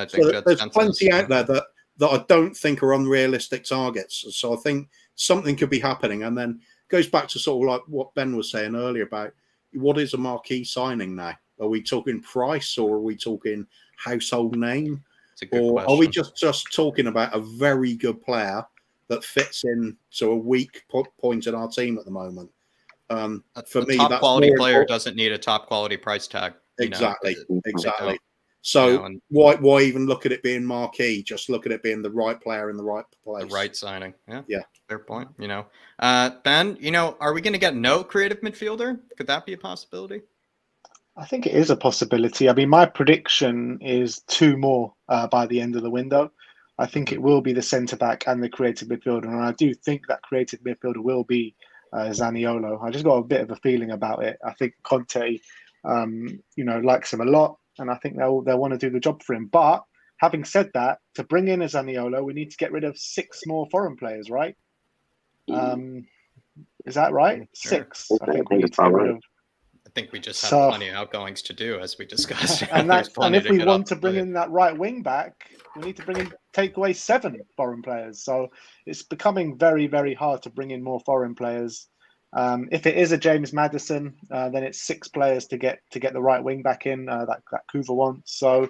think so there's plenty out there that I don't think are unrealistic targets. So I think something could be happening. And then goes back to sort of like what Ben was saying earlier about what is a marquee signing now? Are we talking price or are we talking household name? Or question. Are we just talking about a very good player that fits in to a weak point in our team at the moment? For me, top that's quality player important. doesn't need a top quality price tag. Exactly. So why even look at it being marquee? Just look at it being the right player in the right place. The right signing. Yeah. Fair point. Ben, are we going to get no creative midfielder? Could that be a possibility? I think it is a possibility. I mean, my prediction is 2 more by the end of the window. I think it will be the centre-back and the creative midfielder. And I do think that creative midfielder will be Zaniolo. I just got a bit of a feeling about it. I think Conte, likes him a lot. And I think they'll want to do the job for him. But having said that, to bring in a Zaniolo, we need to get rid of 6 more foreign players, right? Is that right? Sure. 6. I think we need to get rid of. I think we just have plenty of outgoings to do, as we discussed. And if we want to bring in that right wing back, we need to take away 7 foreign players. So it's becoming very, very hard to bring in more foreign players. If it is a James Maddison, then it's 6 players to get the right wing back in that Kuva wants. So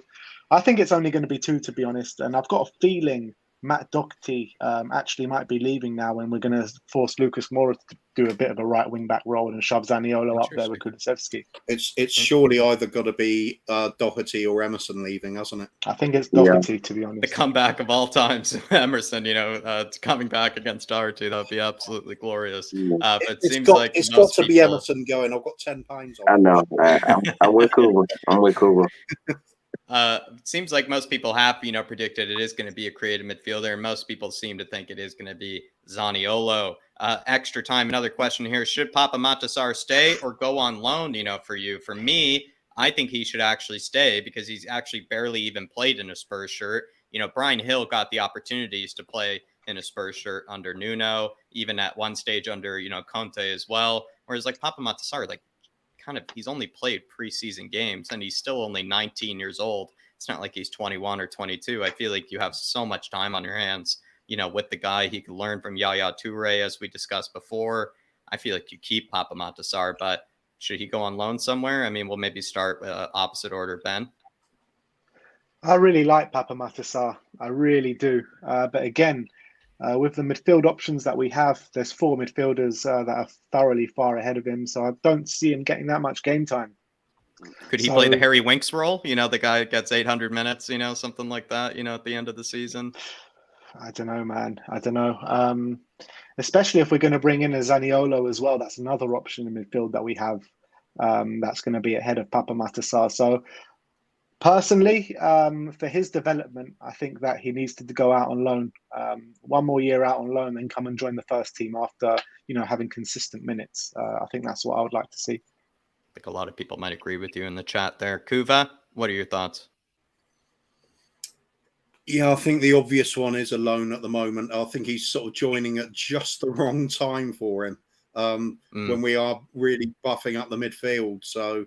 I think it's only going to be 2, to be honest. And I've got a feeling Matt Doherty actually might be leaving now, and we're going to force Lucas Moura to do a bit of a right wing back role and shove Zaniolo up there with Kulusevski. It's surely either got to be Doherty or Emerson leaving, hasn't it? I think it's Doherty, to be honest. The comeback of all times, Emerson. Coming back against Doherty, that would be absolutely glorious. But it's got to be Emerson going. I've got £10 on. I know. I'm with Kuva. It seems like most people have, predicted it is going to be a creative midfielder, and most people seem to think it is going to be Zaniolo. Extra time. Another question here: should Pape Matar Sarr stay or go on loan? For you, for me, I think he should actually stay because he's actually barely even played in a Spurs shirt. Bryan Gil got the opportunities to play in a Spurs shirt under Nuno, even at one stage under Conte as well. Whereas Pape Matar Sarr, he's only played preseason games and he's still only 19 years old. It's not like he's 21 or 22. I feel like you have so much time on your hands, with the guy. He could learn from Yaya Toure, as we discussed before. I feel like you keep Pape Matar Sarr, but should he go on loan somewhere? I mean, we'll maybe start opposite order, Ben. I really like Pape Matar Sarr. I really do. But again, with the midfield options that we have, there's 4 midfielders that are thoroughly far ahead of him. So I don't see him getting that much game time. Could he play the Harry Winks role? The guy that gets 800 minutes, something like that, at the end of the season? I don't know, man. I don't know. Especially if we're going to bring in a Zaniolo as well. That's another option in midfield that we have that's going to be ahead of Pape Matar Sarr. So personally, for his development, I think that he needs to go out on loan. 1 more year out on loan and come and join the first team after, having consistent minutes. I think that's what I would like to see. I think a lot of people might agree with you in the chat there. Kuva, what are your thoughts? Yeah, I think the obvious one is a loan at the moment. I think he's sort of joining at just the wrong time for him when we are really buffing up the midfield. So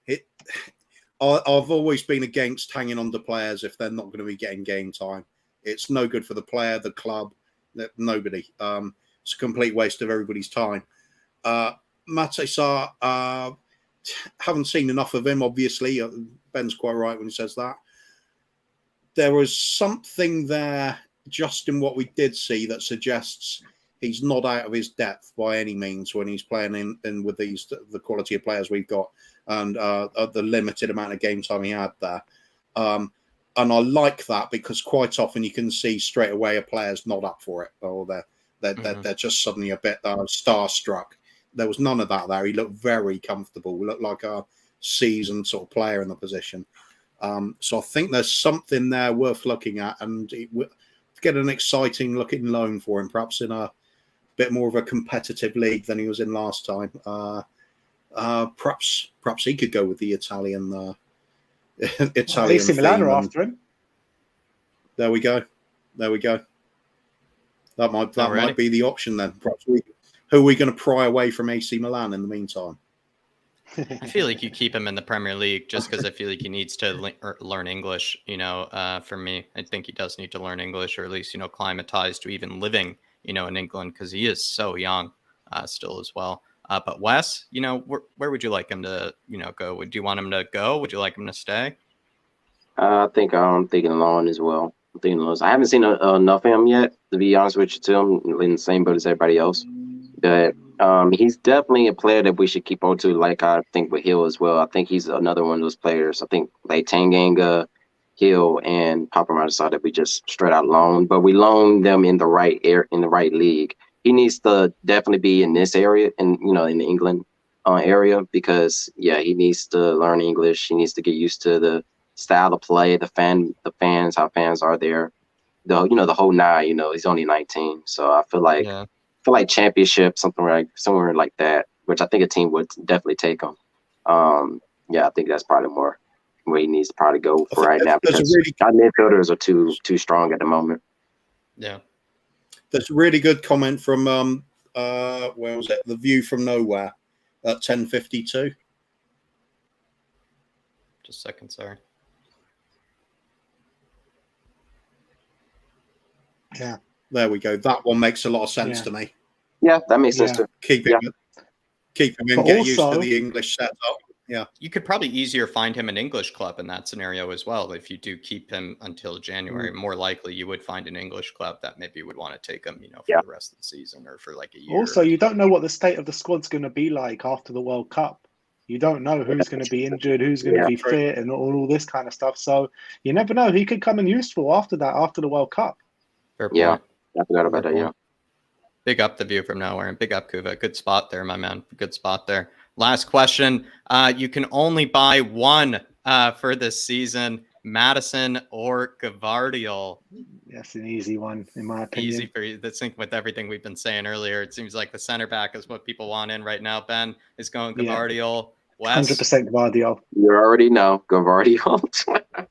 I've always been against hanging on to players if they're not going to be getting game time. It's no good for the player, the club, nobody. It's a complete waste of everybody's time. Matar Sarr, haven't seen enough of him, obviously. Ben's quite right when he says that. There was something there just in what we did see that suggests he's not out of his depth by any means when he's playing in with the quality of players we've got and the limited amount of game time he had there. I like that because quite often you can see straight away a player's not up for it, or they're just suddenly a bit starstruck. There was none of that there. He looked very comfortable. He looked like a seasoned sort of player in the position. So I think there's something there worth looking at, and get an exciting looking loan for him, perhaps in a bit more of a competitive league than he was in last time. Perhaps he could go with the Italian. AC Milan are after him. There we go. That might be the option then. Perhaps who are we going to pry away from AC Milan in the meantime? I feel like you keep him in the Premier League just because I feel like he needs to learn English. For me, I think he does need to learn English, or at least acclimatize to even living in England, because he is so young still as well. But Wes, where would you like him to go? Would you want him to go? Would you like him to stay? I think I'm thinking loan as well. I'm thinking loans. I haven't seen enough of him yet, to be honest with you, too. I'm in the same boat as everybody else. But he's definitely a player that we should keep on to, like I think with Hill as well. I think he's another one of those players. I think like Tanganga, Hill, and Pape Matar Sarr that we just straight out loaned, but we loaned them in the right league. He needs to definitely be in this area, in the England area, because he needs to learn English. He needs to get used to the style of play, the fans, how fans are there, the whole nine. He's only 19, so I feel like championship, somewhere like that, which I think a team would definitely take him. I think that's probably more where he needs to probably go for right now, because our midfielders are too strong at the moment. Yeah, there's a really good comment from where was it? The View from Nowhere at 10:52. Just a second, sorry. Yeah. There we go. That one makes a lot of sense to me. Yeah, that makes sense too. Keep him in, get used to the English setup. Yeah. You could probably easier find him an English club in that scenario as well. If you do keep him until January, more likely you would find an English club that maybe would want to take him, for the rest of the season or for like a year. Also, you don't know what the state of the squad's going to be like after the World Cup. You don't know who's going to be injured, who's going to be fit, and all this kind of stuff. So you never know. He could come in useful after the World Cup. Fair point. Yeah, I forgot about that. Yeah. Big up the View from Nowhere, and big up Kuva. Good spot there, my man. Good spot there. Last question. You can only buy one for this season, Madison or Gvardiol. That's an easy one, in my opinion. Easy for you. That's sync with everything we've been saying earlier. It seems like the center back is what people want in right now. Ben is going Gvardiol. Wes? 100% Gvardiol. You already know Gvardiol.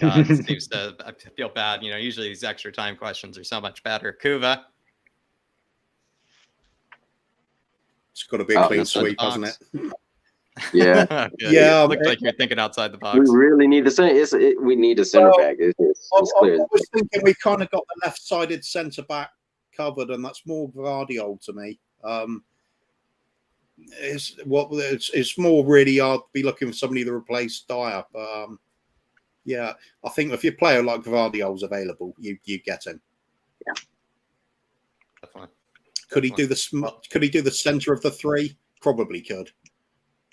God, Steve said, I feel bad. Usually these extra time questions are so much better. Kuva. It's got to be a clean sweep, hasn't it? Yeah. Yeah. Looked like you're thinking outside the box. We really need the center. We need a center back. It's clear. I was thinking we kind of got the left-sided centre back covered, and that's more Gvardiol to me. It's more really I'd be looking for somebody to replace Dyer. Yeah, I think if your player like Gvardiol's available, you get him. Yeah, definitely. Could he do the centre of the three? Probably could.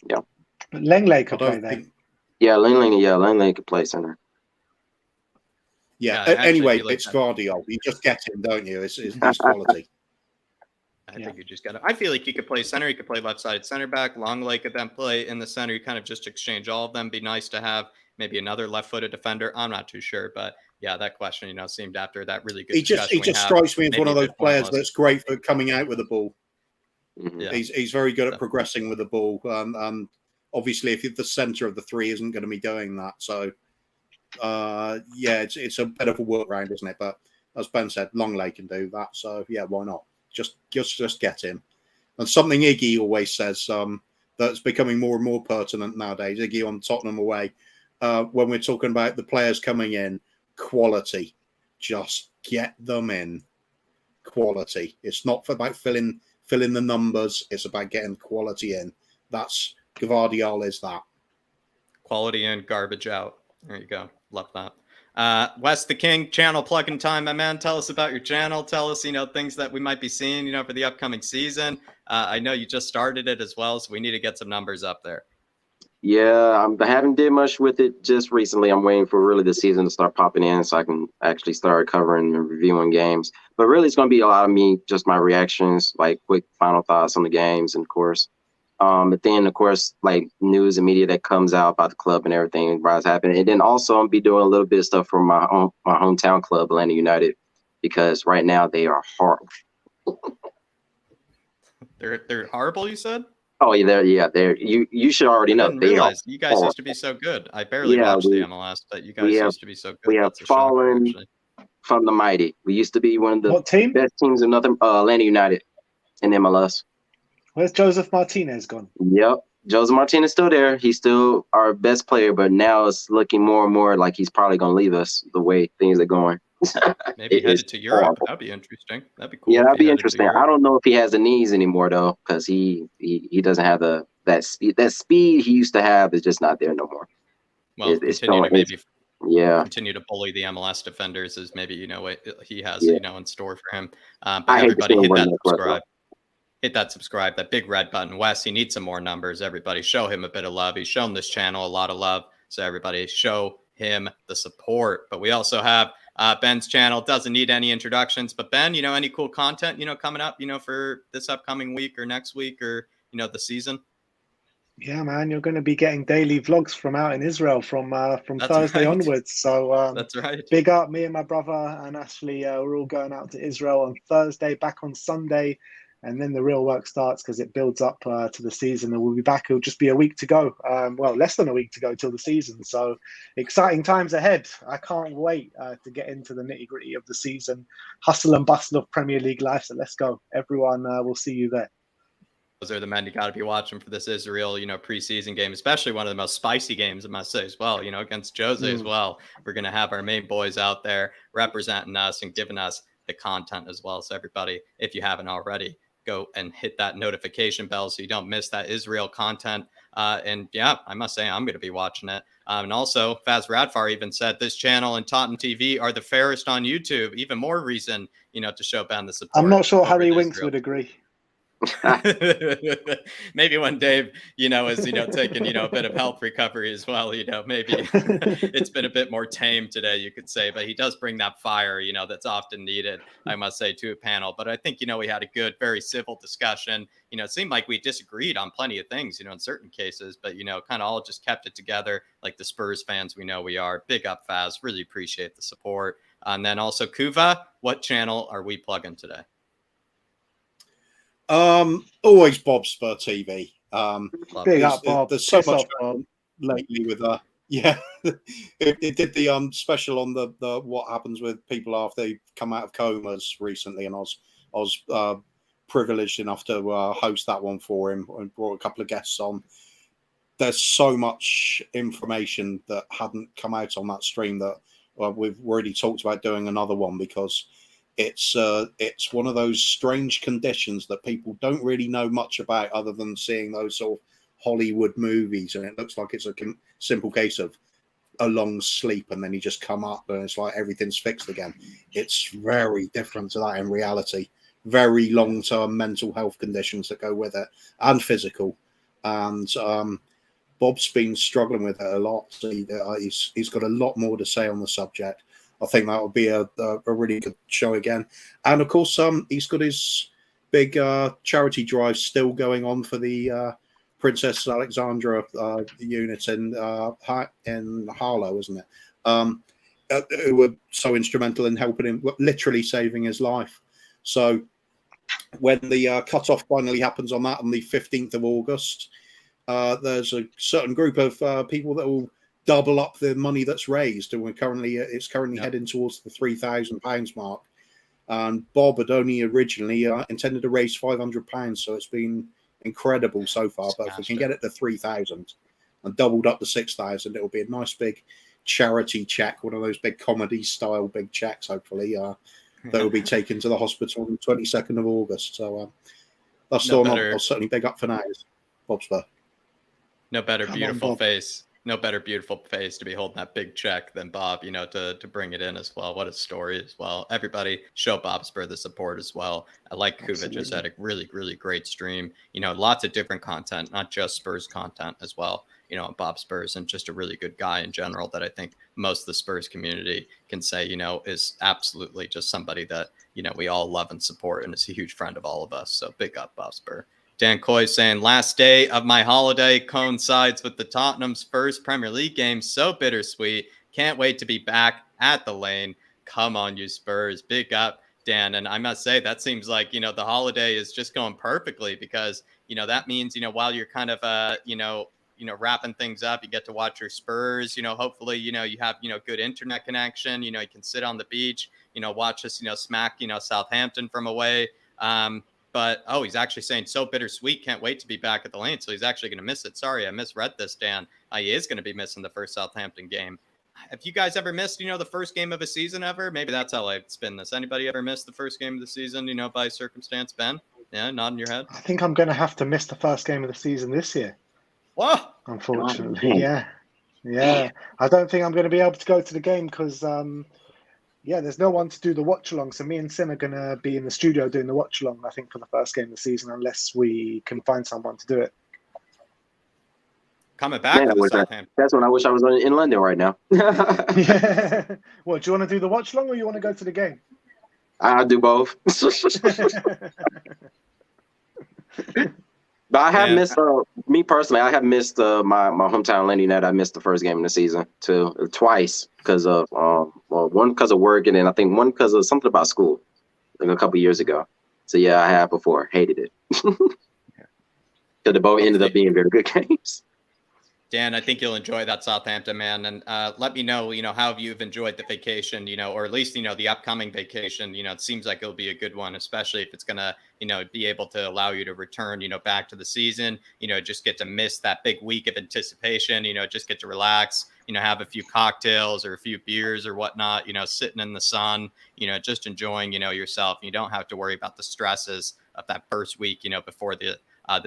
Yeah. But Langley could play then. Yeah, Langley could play center. Yeah. Anyway, it's Gvardiol. You just get him, don't you? It's quality. I think you just got to. I feel like you could play center. You could play left-sided center back. Longley could then play in the center. You kind of just exchange all of them. Be nice to have maybe another left-footed defender. I'm not too sure, but yeah, that question, seemed after that really good. He just strikes me as one of those players that's great for coming out with the ball. Mm-hmm. Yeah. He's very good at progressing with the ball. Obviously, if the centre of the three isn't going to be doing that, so it's a bit of a workaround, isn't it? But as Ben said, Longley can do that, so yeah, why not? Just get him. And something Iggy always says that's becoming more and more pertinent nowadays. Iggy on Tottenham away, when we're talking about the players coming in, quality, just get them in. Quality. It's not about filling the numbers. It's about getting quality in. That's Gvardiol is that. Quality in, garbage out. There you go. Love that. Wes the King, channel plug-in time, my man. Tell us about your channel. Tell us, things that we might be seeing, for the upcoming season. I know you just started it as well, so we need to get some numbers up there. Yeah, I haven't did much with it just recently. I'm waiting for really the season to start popping in so I can actually start covering and reviewing games. But really, it's going to be a lot of me, just my reactions, like quick final thoughts on the games, and of course, but then of course, like news and media that comes out about the club and everything that's happening. And then also, I'll be doing a little bit of stuff from my hometown club, Atlanta United, because right now they are horrible. They're horrible, you said? Oh, yeah, they're you should already I know. didn't They are realize you guys horrible. used to be so good. I barely Yeah, watched the MLS, but you we guys have used to be so we good. have That's a shocker, fallen actually. from the mighty. We used to be one of the What team? best teams in Atlanta United in MLS. Where's Joseph Martinez gone? Yep. Jose Martinez still there. He's still our best player, but now it's looking more and more like he's probably going to leave us the way things are going. Maybe headed to Europe. horrible. That'd be interesting. That'd be cool. Yeah, if that'd he be headed to interesting. Europe. I don't know if he has the knees anymore though, because he doesn't have that speed. That speed he used to have is just not there no more. Well, Yeah, continue to bully the MLS defenders is maybe what he has Yeah. in store for him. But I hate to everybody see him hit run that that club, subscribe. Hit that subscribe, that big red button. Wes, he needs some more numbers. Everybody show him a bit of love. He's shown this channel a lot of love. So everybody show him the support. But we also have Ben's channel. Doesn't need any introductions. But Ben, any cool content, coming up, for this upcoming week or next week or, the season? Yeah, man, you're going to be getting daily vlogs from out in Israel from That's Thursday right. onwards. So That's right. big up, me and my brother and Ashley. We're all going out to Israel on Thursday, back on Sunday, and then the real work starts because it builds up to the season. And we'll be back. It'll just be a week to go. Well, less than a week to go till the season. So exciting times ahead. I can't wait to get into the nitty gritty of the season, hustle and bustle of Premier League life. So let's go, everyone. We'll see you there. Those are the men you got to be watching for this Israel, preseason game, especially one of the most spicy games, I must say, as well, against Jose as well. We're going to have our main boys out there representing us and giving us the content as well. So everybody, if you haven't already, go and hit that notification bell so you don't miss that Israel content. And yeah, I must say, I'm going to be watching it. And also, Faz Radfar even said this channel and Tottenham TV are the fairest on YouTube. Even more reason, to show Ben the support. I'm not sure Harry Winks would agree. Maybe when Dave, is taking a bit of health recovery as well, maybe it's been a bit more tame today, you could say, but he does bring that fire, that's often needed, I must say, to a panel. But I think we had a good, very civil discussion. It seemed like we disagreed on plenty of things, in certain cases, but kind of all just kept it together like the Spurs fans we know we are. Big up, Faz, really appreciate the support. And then also, Kuva, what channel are we plugging today? Always Bob Spur TV. Big up, Bob. There's so much lately with yeah. it did the special on the what happens with people after they come out of comas recently, and I was privileged enough to host that one for him and brought a couple of guests on. There's so much information that hadn't come out on that stream that we've already talked about doing another one, because it's one of those strange conditions that people don't really know much about other than seeing those sort of Hollywood movies, and it looks like it's a simple case of a long sleep and then you just come up and it's like everything's fixed again. It's very different to that in reality. Very long-term mental health conditions that go with it, and physical. And Bob's been struggling with it a lot. So he's got a lot more to say on the subject. I think that would be a really good show again. And of course, he's got his big charity drive still going on for the Princess Alexandra unit in Harlow, isn't it? Who were so instrumental in helping him, literally saving his life. So when the cut-off finally happens on that on the 15th of August, there's a certain group of people that will double up the money that's raised, and it's currently heading towards the £3,000 mark. And Bob had only originally intended to raise £500, so it's been incredible so far. But if we can get it to 3,000 and doubled up to 6,000, it'll be a nice big charity check, one of those big comedy style big checks, hopefully, that will be taken to the hospital on the 22nd of August. So that's still not. I'll certainly big up for now. Bob Spur. No better beautiful face no better beautiful face to be holding that big check than Bob, to bring it in as well. What a story as well. Everybody show Bob Spur the support as well. I like Kuva just had a really, really great stream. Lots of different content, not just Spurs content as well. Bob Spurs, and just a really good guy in general that I think most of the Spurs community can say, is absolutely just somebody that, we all love and support, and is a huge friend of all of us. So big up Bob Spur. Dan Coy saying, last day of my holiday coincides with the Tottenham's first Premier League game. So bittersweet. Can't wait to be back at the Lane. Come on, you Spurs. Big up, Dan. And I must say, that seems like, the holiday is just going perfectly because, that means, while you're kind of, wrapping things up, you get to watch your Spurs, hopefully, you have, good internet connection, you can sit on the beach, watch us, smack, Southampton from away. But, he's actually saying so bittersweet. Can't wait to be back at the Lane. So he's actually going to miss it. Sorry, I misread this, Dan. He is going to be missing the first Southampton game. Have you guys ever missed, the first game of a season ever? Maybe that's how I spin this. Anybody ever missed the first game of the season, by circumstance? Ben? Yeah, nodding your head. I think I'm going to have to miss the first game of the season this year. What? Unfortunately, yeah. I don't think I'm going to be able to go to the game because, there's no one to do the watch along. So me and Sim are going to be in the studio doing the watch along, I think, for the first game of the season, unless we can find someone to do it. Coming back to Southampton. That's when I wish I was in London right now. Yeah. What, do you want to do the watch along or you want to go to the game? I'll do both. But I have missed, me personally, I have missed my hometown Lenny Net. I missed the first game of the season twice because of, one because of work, and then I think one because of something about school, like a couple years ago. So yeah, I have before. Hated it. Because they both ended up being very good games. Dan, I think you'll enjoy that Southampton, man. And let me know, how you've enjoyed the vacation, or at least, the upcoming vacation. It seems like it'll be a good one, especially if it's going to, be able to allow you to return, back to the season, just get to miss that big week of anticipation, just get to relax, have a few cocktails or a few beers or whatnot, sitting in the sun, just enjoying, yourself. You don't have to worry about the stresses of that first week, before the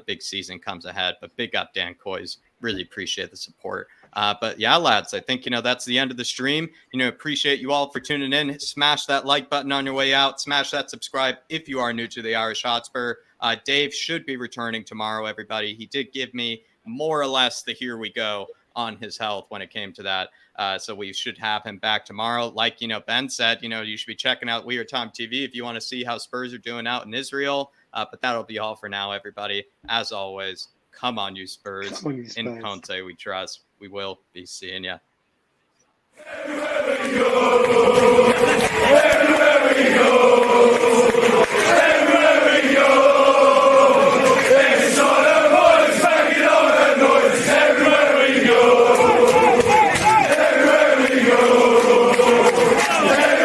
big season comes ahead. But big up Dan Coys. Really appreciate the support. But yeah, lads, I think, that's the end of the stream. Appreciate you all for tuning in. Smash that like button on your way out. Smash that subscribe if you are new to the Irish Hotspur. Dave should be returning tomorrow, everybody. He did give me more or less the here we go on his health when it came to that. So we should have him back tomorrow. Like, Ben said, you should be checking out We Are Time TV if you want to see how Spurs are doing out in Israel. But that'll be all for now, everybody. As always, come on, you Spurs. In Conte, we trust. We will be seeing you. Everywhere we go.